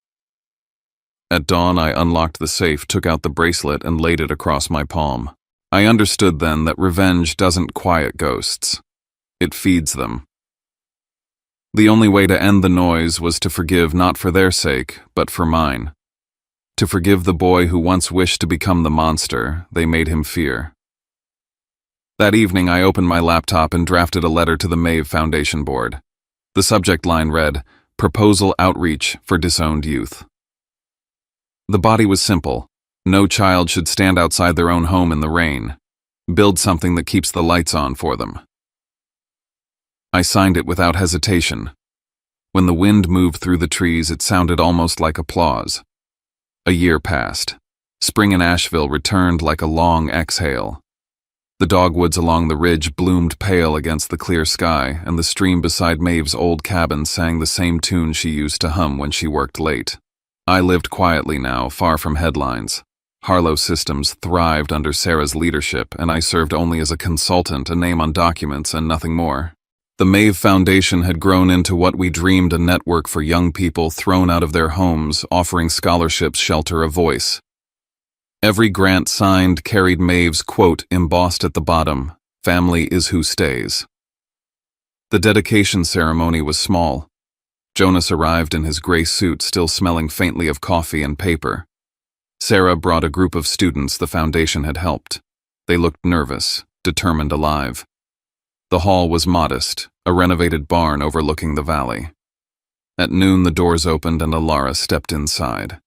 At dawn, I unlocked the safe, took out the bracelet, and laid it across my palm. I understood then that revenge doesn't quiet ghosts. It feeds them. The only way to end the noise was to forgive not for their sake, but for mine. To forgive the boy who once wished to become the monster they made him fear. That evening I opened my laptop and drafted a letter to the Maeve Foundation board. The subject line read, "Proposal Outreach for Disowned Youth." The body was simple. No child should stand outside their own home in the rain. Build something that keeps the lights on for them. I signed it without hesitation. When the wind moved through the trees, it sounded almost like applause. A year passed. Spring in Asheville returned like a long exhale. The dogwoods along the ridge bloomed pale against the clear sky, and the stream beside Maeve's old cabin sang the same tune she used to hum when she worked late. I lived quietly now, far from headlines. Harlow Systems thrived under Sarah's leadership, and I served only as a consultant, a name on documents, and nothing more. The Maeve Foundation had grown into what we dreamed, a network for young people thrown out of their homes, offering scholarships, shelter, a voice. Every grant signed carried Maeve's quote embossed at the bottom, "Family is who stays." The dedication ceremony was small. Jonas arrived in his gray suit, still smelling faintly of coffee and paper. Sarah brought a group of students the foundation had helped. They looked nervous, determined, alive. The hall was modest, a renovated barn overlooking the valley. At noon the doors opened and Alara stepped inside.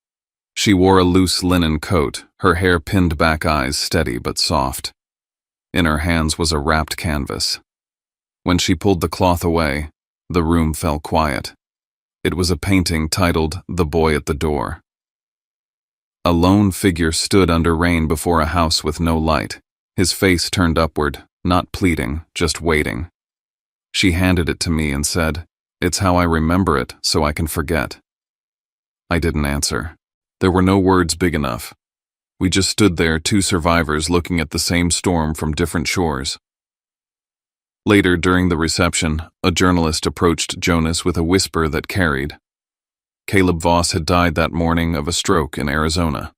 She wore a loose linen coat, her hair pinned back, eyes steady but soft. In her hands was a wrapped canvas. When she pulled the cloth away, the room fell quiet. It was a painting titled "The Boy at the Door." A lone figure stood under rain before a house with no light, his face turned upward, not pleading, just waiting. She handed it to me and said, "It's how I remember it, so I can forget." I didn't answer. There were no words big enough. We just stood there, two survivors looking at the same storm from different shores. Later, during the reception, a journalist approached Jonas with a whisper that carried. Caleb Voss had died that morning of a stroke in Arizona.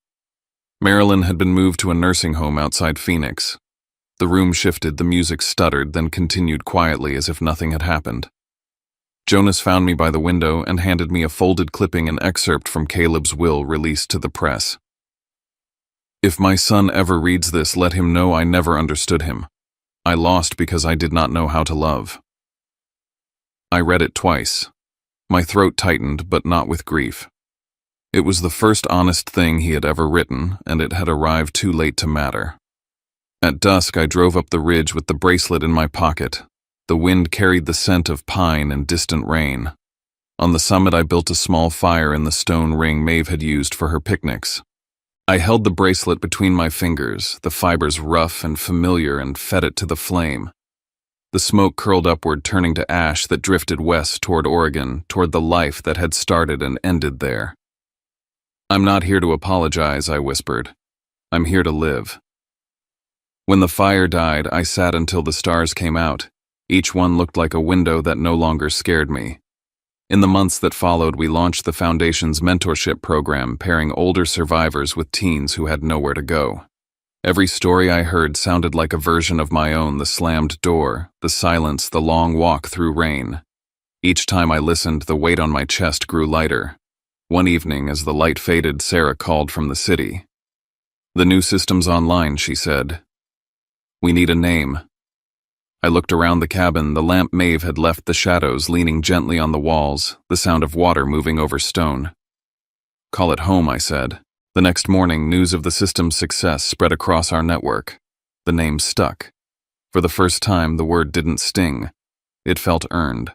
Marilyn had been moved to a nursing home outside Phoenix. The room shifted, the music stuttered, then continued quietly as if nothing had happened. Jonas found me by the window and handed me a folded clipping, an excerpt from Caleb's will released to the press. "If my son ever reads this, let him know I never understood him. I lost because I did not know how to love." I read it twice. My throat tightened, but not with grief. It was the first honest thing he had ever written, and it had arrived too late to matter. At dusk, I drove up the ridge with the bracelet in my pocket. The wind carried the scent of pine and distant rain. On the summit, I built a small fire in the stone ring Maeve had used for her picnics. I held the bracelet between my fingers, the fibers rough and familiar, and fed it to the flame. The smoke curled upward, turning to ash that drifted west toward Oregon, toward the life that had started and ended there. "I'm not here to apologize," I whispered. "I'm here to live." When the fire died, I sat until the stars came out. Each one looked like a window that no longer scared me. In the months that followed, we launched the Foundation's mentorship program, pairing older survivors with teens who had nowhere to go. Every story I heard sounded like a version of my own: the slammed door, the silence, the long walk through rain. Each time I listened, the weight on my chest grew lighter. One evening, as the light faded, Sarah called from the city. "The new system's online," she said. "We need a name." I looked around the cabin. The lamp Maeve had left the shadows, leaning gently on the walls, the sound of water moving over stone. "Call it home," I said. The next morning, news of the system's success spread across our network. The name stuck. For the first time, the word didn't sting. It felt earned.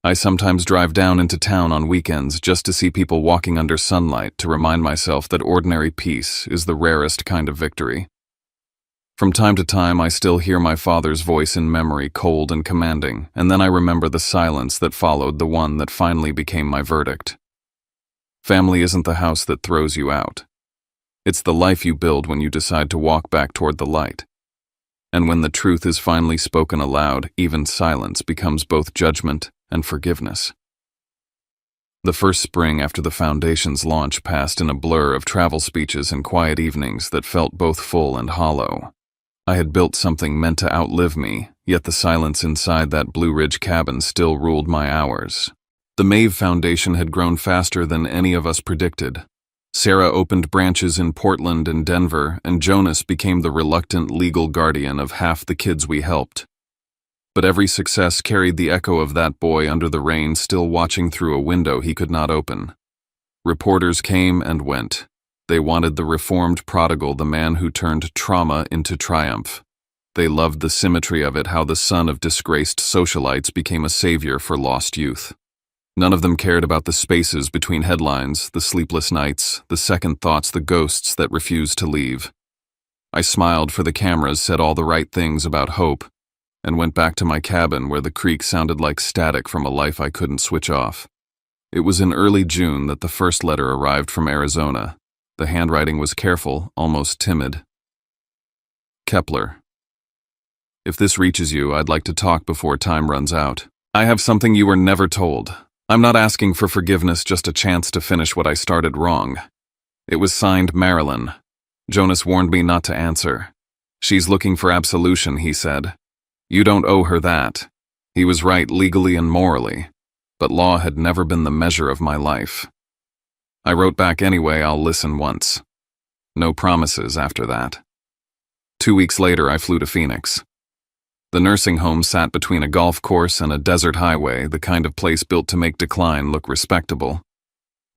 I sometimes drive down into town on weekends just to see people walking under sunlight, to remind myself that ordinary peace is the rarest kind of victory. From time to time, I still hear my father's voice in memory, cold and commanding, and then I remember the silence that followed, the one that finally became my verdict. Family isn't the house that throws you out. It's the life you build when you decide to walk back toward the light. And when the truth is finally spoken aloud, even silence becomes both judgment and forgiveness. The first spring after the Foundation's launch passed in a blur of travel speeches and quiet evenings that felt both full and hollow. I had built something meant to outlive me, yet the silence inside that Blue Ridge cabin still ruled my hours. The Maeve Foundation had grown faster than any of us predicted. Sarah opened branches in Portland and Denver, and Jonas became the reluctant legal guardian of half the kids we helped. But every success carried the echo of that boy under the rain still watching through a window he could not open. Reporters came and went. They wanted the reformed prodigal, the man who turned trauma into triumph. They loved the symmetry of it, how the son of disgraced socialites became a savior for lost youth. None of them cared about the spaces between headlines, the sleepless nights, the second thoughts, the ghosts that refused to leave. I smiled, for the cameras said all the right things about hope, and went back to my cabin where the creek sounded like static from a life I couldn't switch off. It was in early June that the first letter arrived from Arizona. The handwriting was careful, almost timid. Kepler. If this reaches you, I'd like to talk before time runs out. I have something you were never told. I'm not asking for forgiveness, just a chance to finish what I started wrong. It was signed Marilyn. Jonas warned me not to answer. She's looking for absolution, he said. You don't owe her that. He was right legally and morally, but law had never been the measure of my life. I wrote back anyway, I'll listen once. No promises after that. 2 weeks later, I flew to Phoenix. The nursing home sat between a golf course and a desert highway, the kind of place built to make decline look respectable.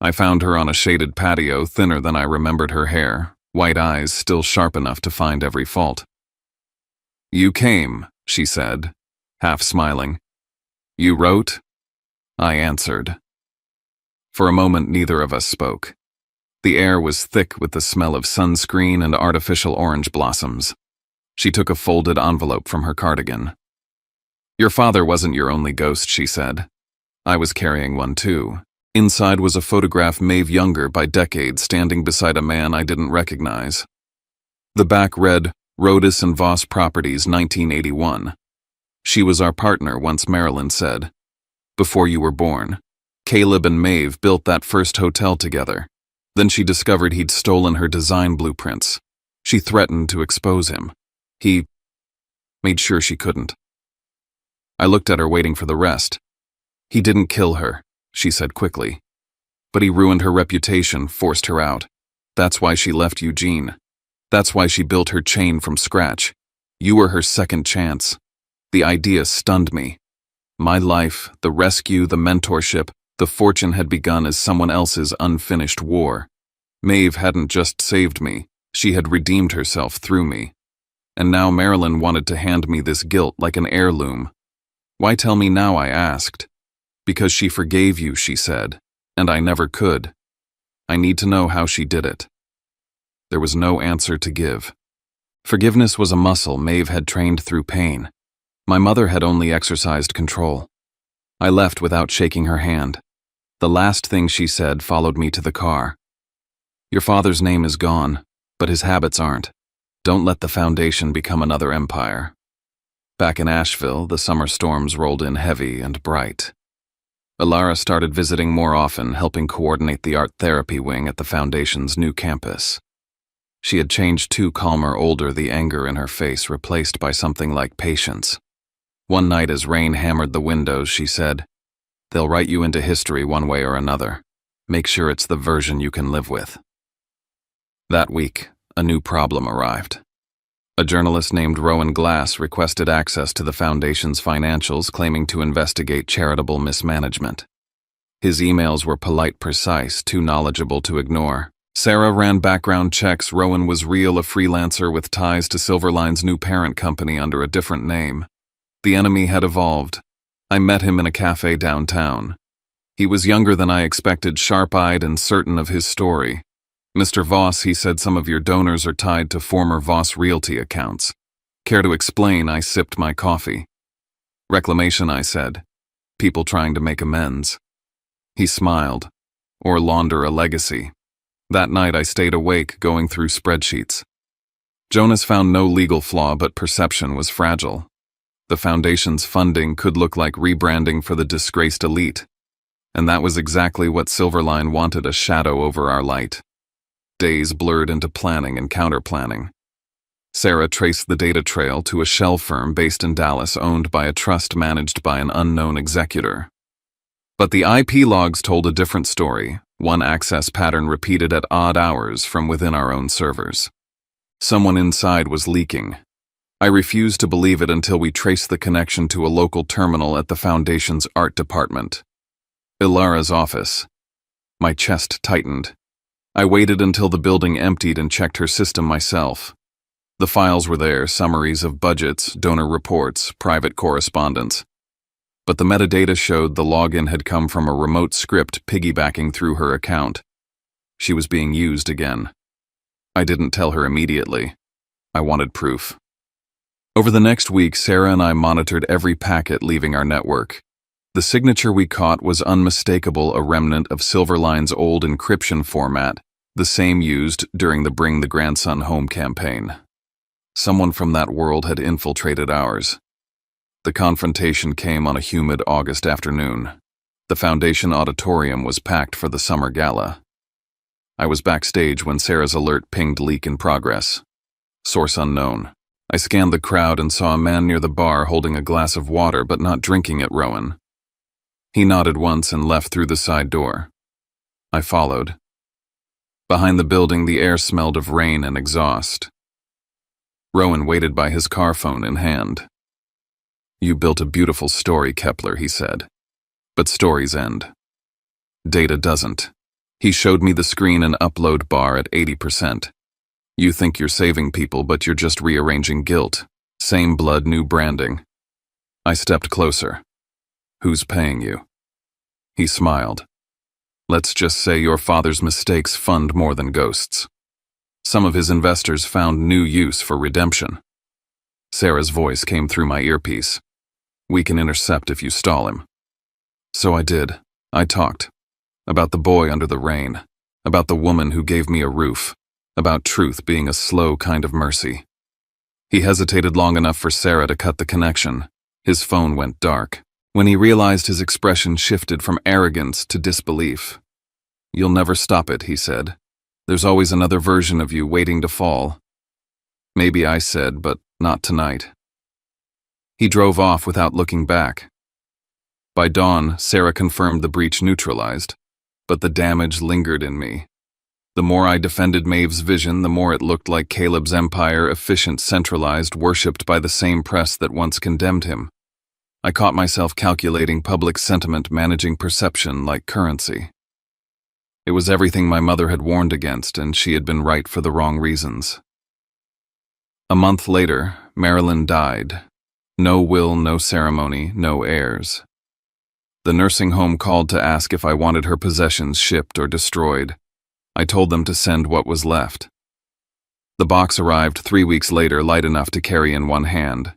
I found her on a shaded patio, thinner than I remembered her hair, white eyes still sharp enough to find every fault. You came, she said, half smiling. You wrote? I answered. For a moment, neither of us spoke. The air was thick with the smell of sunscreen and artificial orange blossoms. She took a folded envelope from her cardigan. Your father wasn't your only ghost, she said. I was carrying one too. Inside was a photograph, Maeve younger by decades, standing beside a man I didn't recognize. The back read, Rodas and Voss Properties, 1981. She was our partner, once Marilyn said. Before you were born. Caleb and Maeve built that first hotel together. Then she discovered he'd stolen her design blueprints. She threatened to expose him. He made sure she couldn't. I looked at her, waiting for the rest. He didn't kill her, she said quickly. But he ruined her reputation, forced her out. That's why she left Eugene. That's why she built her chain from scratch. You were her second chance. The idea stunned me. My life, the rescue, the mentorship, the fortune had begun as someone else's unfinished war. Maeve hadn't just saved me, she had redeemed herself through me. And now Marilyn wanted to hand me this guilt like an heirloom. Why tell me now, I asked. Because she forgave you, she said, and I never could. I need to know how she did it. There was no answer to give. Forgiveness was a muscle Maeve had trained through pain. My mother had only exercised control. I left without shaking her hand. The last thing she said followed me to the car. Your father's name is gone, but his habits aren't. Don't let the foundation become another empire. Back in Asheville, the summer storms rolled in heavy and bright. Alara started visiting more often, helping coordinate the art therapy wing at the foundation's new campus. She had changed too, calmer, older, the anger in her face replaced by something like patience. One night as rain hammered the windows, she said, "They'll write you into history one way or another. Make sure it's the version you can live with." That week, a new problem arrived. A journalist named Rowan Glass requested access to the foundation's financials, claiming to investigate charitable mismanagement. His emails were polite, precise, too knowledgeable to ignore. Sarah ran background checks. Rowan was real, a freelancer with ties to Silverline's new parent company under a different name. The enemy had evolved. I met him in a cafe downtown. He was younger than I expected, sharp-eyed and certain of his story. "Mr. Voss," he said, "some of your donors are tied to former Voss Realty accounts. Care to explain?" I sipped my coffee. "Reclamation," I said. "People trying to make amends." He smiled. "Or launder a legacy." That night I stayed awake, going through spreadsheets. Jonas found no legal flaw, but perception was fragile. The foundation's funding could look like rebranding for the disgraced elite. And that was exactly what Silverline wanted, a shadow over our light. Days blurred into planning and counter-planning. Sarah traced the data trail to a shell firm based in Dallas owned by a trust managed by an unknown executor. But the IP logs told a different story, one access pattern repeated at odd hours from within our own servers. Someone inside was leaking. I refused to believe it until we traced the connection to a local terminal at the Foundation's art department. Ilara's office. My chest tightened. I waited until the building emptied and checked her system myself. The files were there, summaries of budgets, donor reports, private correspondence. But the metadata showed the login had come from a remote script piggybacking through her account. She was being used again. I didn't tell her immediately. I wanted proof. Over the next week, Sarah and I monitored every packet leaving our network. The signature we caught was unmistakable, a remnant of Silverline's old encryption format, the same used during the Bring the Grandson Home campaign. Someone from that world had infiltrated ours. The confrontation came on a humid August afternoon. The Foundation auditorium was packed for the summer gala. I was backstage when Sarah's alert pinged leak in progress. Source unknown. I scanned the crowd and saw a man near the bar holding a glass of water but not drinking it, Rowan. He nodded once and left through the side door. I followed. Behind the building, the air smelled of rain and exhaust. Rowan waited by his car phone in hand. "You built a beautiful story, Kepler," he said. "But stories end. Data doesn't." He showed me the screen and upload bar at 80%. "You think you're saving people, but you're just rearranging guilt. Same blood, new branding." I stepped closer. "Who's paying you?" He smiled. "Let's just say your father's mistakes fund more than ghosts. Some of his investors found new use for redemption." Sarah's voice came through my earpiece. "We can intercept if you stall him." So I did. I talked. About the boy under the rain. About the woman who gave me a roof. About truth being a slow kind of mercy. He hesitated long enough for Sarah to cut the connection. His phone went dark. When he realized, his expression shifted from arrogance to disbelief. "You'll never stop it," he said. "There's always another version of you waiting to fall." "Maybe," I said, "but not tonight." He drove off without looking back. By dawn, Sarah confirmed the breach neutralized, but the damage lingered in me. The more I defended Maeve's vision, the more it looked like Caleb's empire, efficient, centralized, worshipped by the same press that once condemned him. I caught myself calculating public sentiment, managing perception like currency. It was everything my mother had warned against, and she had been right for the wrong reasons. A month later, Marilyn died. No will, no ceremony, no heirs. The nursing home called to ask if I wanted her possessions shipped or destroyed. I told them to send what was left. The box arrived 3 weeks later, light enough to carry in one hand.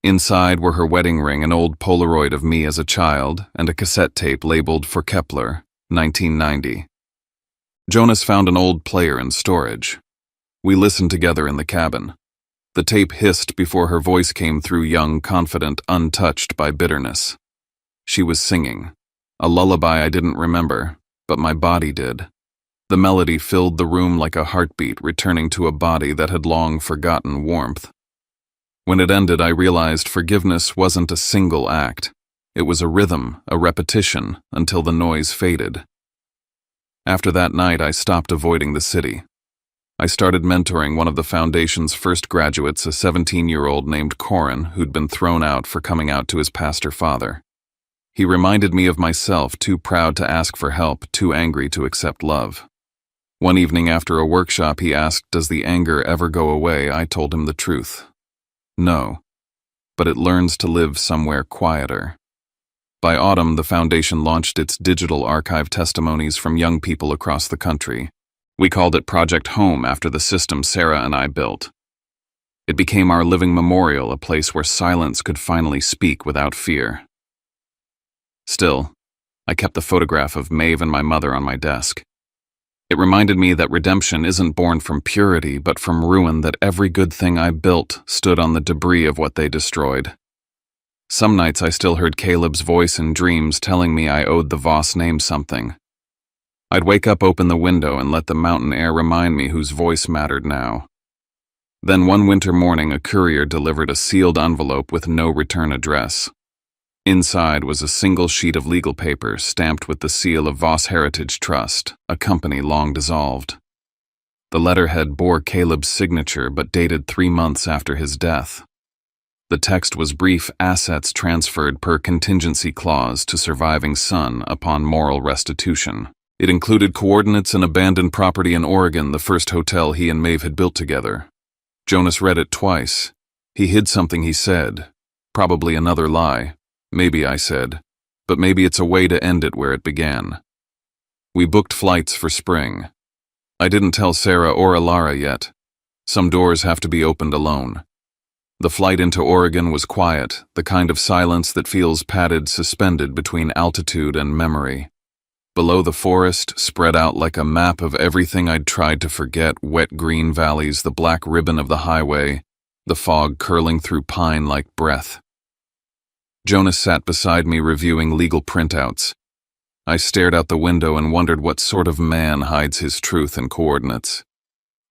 Inside were her wedding ring, an old Polaroid of me as a child, and a cassette tape labeled for Kepler, 1990. Jonas found an old player in storage. We listened together in the cabin. The tape hissed before her voice came through, young, confident, untouched by bitterness. She was singing. A lullaby I didn't remember, but my body did. The melody filled the room like a heartbeat returning to a body that had long forgotten warmth. When it ended, I realized forgiveness wasn't a single act. It was a rhythm, a repetition, until the noise faded. After that night, I stopped avoiding the city. I started mentoring one of the Foundation's first graduates, a 17-year-old named Corin, who'd been thrown out for coming out to his pastor father. He reminded me of myself, too proud to ask for help, too angry to accept love. One evening after a workshop, he asked, "Does the anger ever go away?" I told him the truth. No, but it learns to live somewhere quieter. By autumn, the Foundation launched its digital archive, testimonies from young people across the country. We called it Project Home after the system Sarah and I built. It became our living memorial, a place where silence could finally speak without fear. Still, I kept the photograph of Maeve and my mother on my desk. It reminded me that redemption isn't born from purity, but from ruin, that every good thing I built stood on the debris of what they destroyed. Some nights I still heard Caleb's voice in dreams telling me I owed the Voss name something. I'd wake up, open the window, and let the mountain air remind me whose voice mattered now. Then one winter morning, a courier delivered a sealed envelope with no return address. Inside was a single sheet of legal paper stamped with the seal of Voss Heritage Trust, a company long dissolved. The letterhead bore Caleb's signature but dated 3 months after his death. The text was brief: assets transferred per contingency clause to surviving son upon moral restitution. It included coordinates and abandoned property in Oregon, the first hotel he and Maeve had built together. Jonas read it twice. He hid something, he said. Probably another lie. Maybe, I said. But maybe it's a way to end it where it began. We booked flights for spring. I didn't tell Sarah or Alara yet. Some doors have to be opened alone. The flight into Oregon was quiet, the kind of silence that feels padded, suspended between altitude and memory. Below the forest, spread out like a map of everything I'd tried to forget: wet green valleys, the black ribbon of the highway, the fog curling through pine like breath. Jonas sat beside me reviewing legal printouts. I stared out the window and wondered what sort of man hides his truth in coordinates.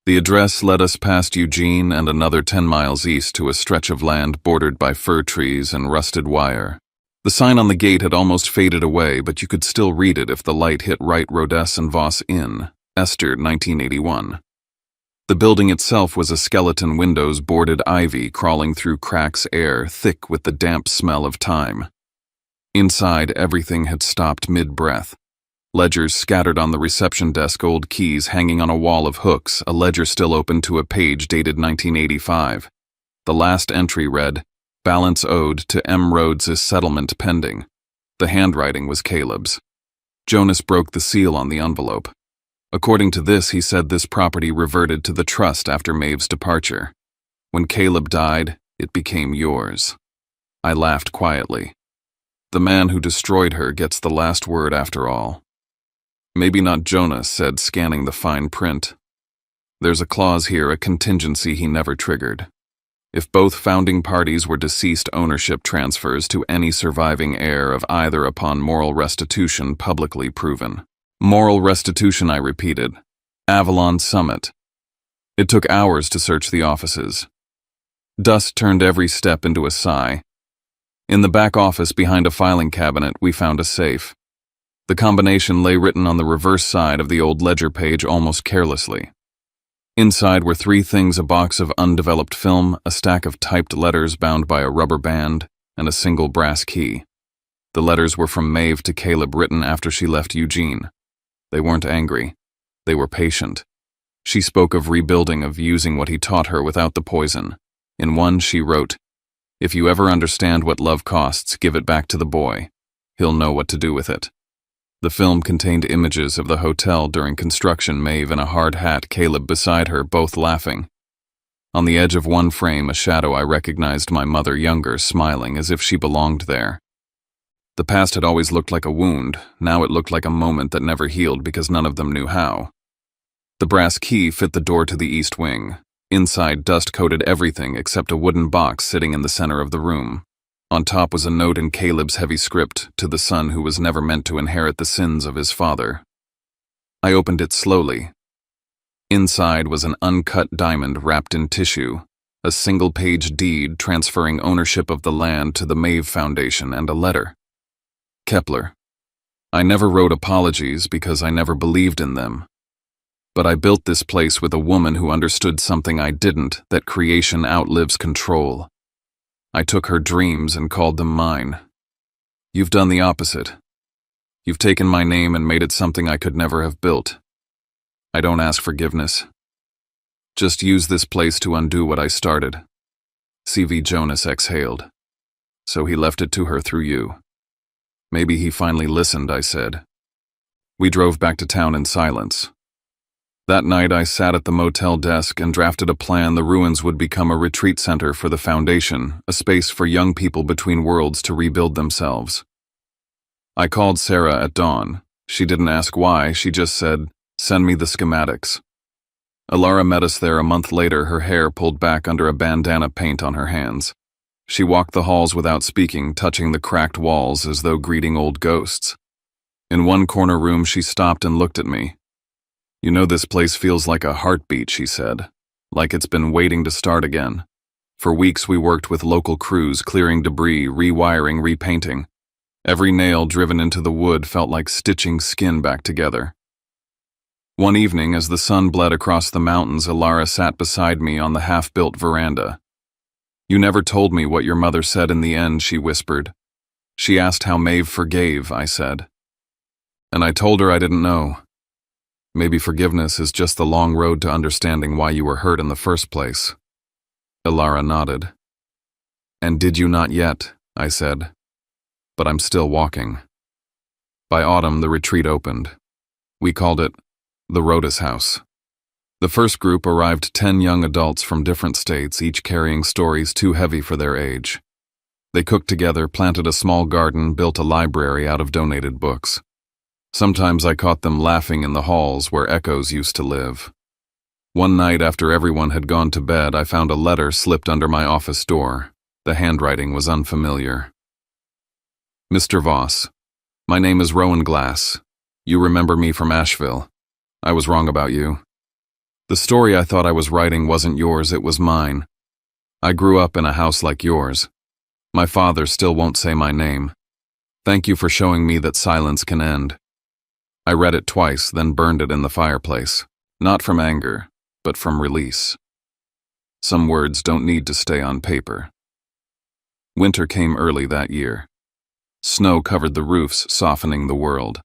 The address led us past Eugene and another 10 miles east to a stretch of land bordered by fir trees and rusted wire. The sign on the gate had almost faded away, but you could still read it if the light hit right: Rodess and Voss Inn, Esther, 1981. The building itself was a skeleton: windows, boarded ivy crawling through cracks, air thick with the damp smell of time. Inside, everything had stopped mid-breath. Ledgers scattered on the reception desk, old keys hanging on a wall of hooks, a ledger still open to a page dated 1985. The last entry read, "Balance owed to M. Rhodes' settlement pending." The handwriting was Caleb's. Jonas broke the seal on the envelope. According to this, he said this property reverted to the trust after Maeve's departure. When Caleb died, it became yours. I laughed quietly. The man who destroyed her gets the last word after all. Maybe not, Jonas said, scanning the fine print. There's a clause here, a contingency he never triggered. If both founding parties were deceased, ownership transfers to any surviving heir of either upon moral restitution publicly proven. Moral restitution, I repeated. Avalon Summit. It took hours to search the offices. Dust turned every step into a sigh. In the back office behind a filing cabinet, we found a safe. The combination lay written on the reverse side of the old ledger page almost carelessly. Inside were 3 things: a box of undeveloped film, a stack of typed letters bound by a rubber band, and a single brass key. The letters were from Maeve to Caleb, written after she left Eugene. They weren't angry. They were patient. She spoke of rebuilding, of using what he taught her without the poison. In one, she wrote, "If you ever understand what love costs, give it back to the boy. He'll know what to do with it." The film contained images of the hotel during construction, Maeve in a hard hat, Caleb beside her, both laughing. On the edge of one frame, a shadow, I recognized my mother, younger, smiling as if she belonged there. The past had always looked like a wound. Now it looked like a moment that never healed because none of them knew how. The brass key fit the door to the east wing. Inside, dust coated everything except a wooden box sitting in the center of the room. On top was a note in Caleb's heavy script, to the son who was never meant to inherit the sins of his father. I opened it slowly. Inside was an uncut diamond wrapped in tissue, a single-page deed transferring ownership of the land to the Maeve Foundation, and a letter. Kepler. I never wrote apologies because I never believed in them. But I built this place with a woman who understood something I didn't, that creation outlives control. I took her dreams and called them mine. You've done the opposite. You've taken my name and made it something I could never have built. I don't ask forgiveness. Just use this place to undo what I started. C.V. Jonas exhaled. So he left it to her through you. Maybe he finally listened, I said. We drove back to town in silence. That night I sat at the motel desk and drafted a plan. The ruins would become a retreat center for the Foundation, a space for young people between worlds to rebuild themselves. I called Sarah at dawn. She didn't ask why, she just said, "Send me the schematics." Alara met us there a month later, her hair pulled back under a bandana, paint on her hands. She walked the halls without speaking, touching the cracked walls as though greeting old ghosts. In one corner room she stopped and looked at me. "You know, this place feels like a heartbeat," she said. like it's been waiting to start again. For weeks we worked with local crews, clearing debris, rewiring, repainting. Every nail driven into the wood felt like stitching skin back together. One evening, as the sun bled across the mountains, Ilara sat beside me on the half-built veranda. "You never told me what your mother said in the end," she whispered. "She asked how Maeve forgave," I said. "And I told her I didn't know. Maybe forgiveness is just the long road to understanding why you were hurt in the first place." Ilara nodded. "And did you not yet?" I said. "But I'm still walking." By autumn, the retreat opened. We called it the Rodas House. The first group arrived 10 young adults from different states, each carrying stories too heavy for their age. They cooked together, planted a small garden, built a library out of donated books. Sometimes I caught them laughing in the halls where echoes used to live. One night after everyone had gone to bed, I found a letter slipped under my office door. The handwriting was unfamiliar. "Mr. Voss, my name is Rowan Glass. You remember me from Asheville. I was wrong about you. The story I thought I was writing wasn't yours, it was mine. I grew up in a house like yours. My father still won't say my name. Thank you for showing me that silence can end." I read it twice, then burned it in the fireplace. Not from anger, but from release. Some words don't need to stay on paper. Winter came early that year. Snow covered the roofs, softening the world.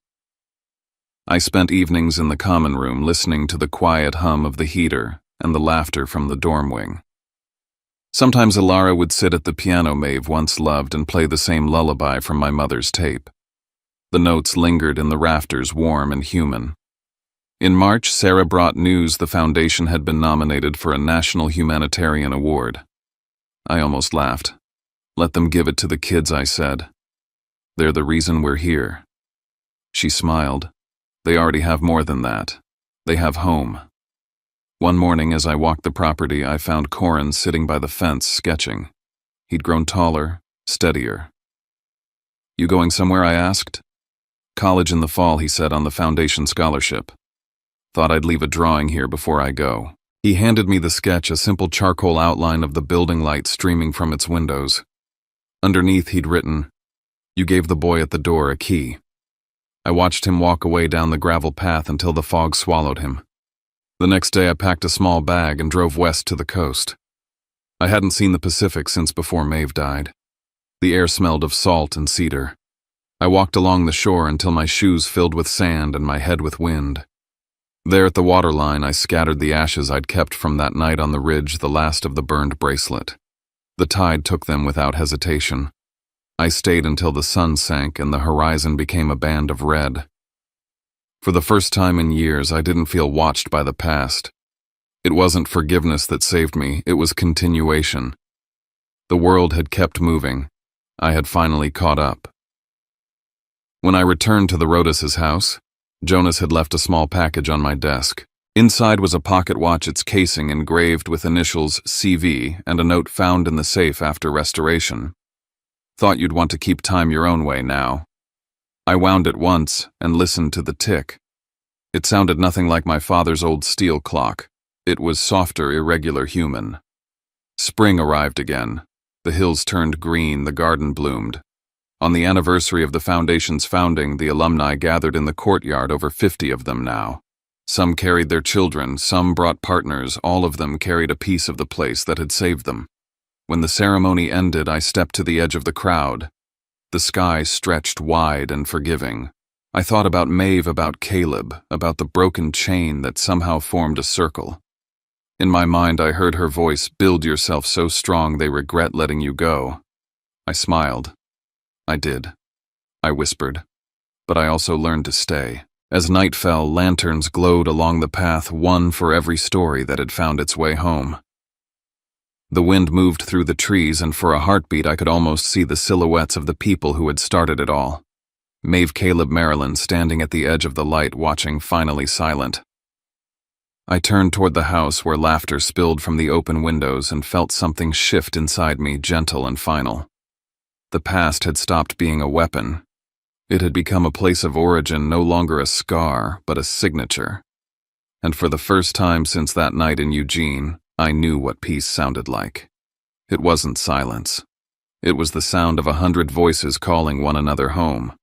I spent evenings in the common room listening to the quiet hum of the heater and the laughter from the dorm wing. Sometimes Ilara would sit at the piano Maeve once loved and play the same lullaby from my mother's tape. The notes lingered in the rafters, warm and human. In March, Sarah brought news the foundation had been nominated for a National Humanitarian Award. I almost laughed. "Let them give it to the kids," I said. "They're the reason we're here." She smiled. "They already have more than that. They have home." One morning as I walked the property, I found Corin sitting by the fence sketching. He'd grown taller, steadier. "You going somewhere?" I asked. "College in the fall," he said, "on the foundation scholarship. Thought I'd leave a drawing here before I go." He handed me the sketch, a simple charcoal outline of the building light streaming from its windows. Underneath he'd written, "You gave the boy at the door a key." I watched him walk away down the gravel path until the fog swallowed him. The next day I packed a small bag and drove west to the coast. I hadn't seen the Pacific since before Maeve died. The air smelled of salt and cedar. I walked along the shore until my shoes filled with sand and my head with wind. There at the waterline I scattered the ashes I'd kept from that night on the ridge, the last of the burned bracelet. The tide took them without hesitation. I stayed until the sun sank and the horizon became a band of red. For the first time in years, I didn't feel watched by the past. It wasn't forgiveness that saved me, it was continuation. The world had kept moving. I had finally caught up. When I returned to the Rodas' house, Jonas had left a small package on my desk. Inside was a pocket watch, its casing engraved with initials CV and a note found in the safe after restoration. "Thought you'd want to keep time your own way now." I wound it once and listened to the tick. It sounded nothing like my father's old steel clock. It was softer, irregular human. Spring arrived again. The hills turned green, the garden bloomed. On the anniversary of the foundation's founding, the alumni gathered in the courtyard, over 50 of them now. Some carried their children, some brought partners, all of them carried a piece of the place that had saved them. When the ceremony ended, I stepped to the edge of the crowd. The sky stretched wide and forgiving. I thought about Maeve, about Caleb, about the broken chain that somehow formed a circle. In my mind, I heard her voice, "Build yourself so strong they regret letting you go." I smiled. I did. I whispered. But I also learned to stay. As night fell, lanterns glowed along the path, one for every story that had found its way home. The wind moved through the trees, and for a heartbeat I could almost see the silhouettes of the people who had started it all. Maeve, Caleb, Marilyn standing at the edge of the light, watching, finally silent. I turned toward the house where laughter spilled from the open windows and felt something shift inside me, gentle and final. The past had stopped being a weapon. It had become a place of origin, no longer a scar, but a signature. And for the first time since that night in Eugene, I knew what peace sounded like. It wasn't silence. It was the sound of 100 voices calling one another home.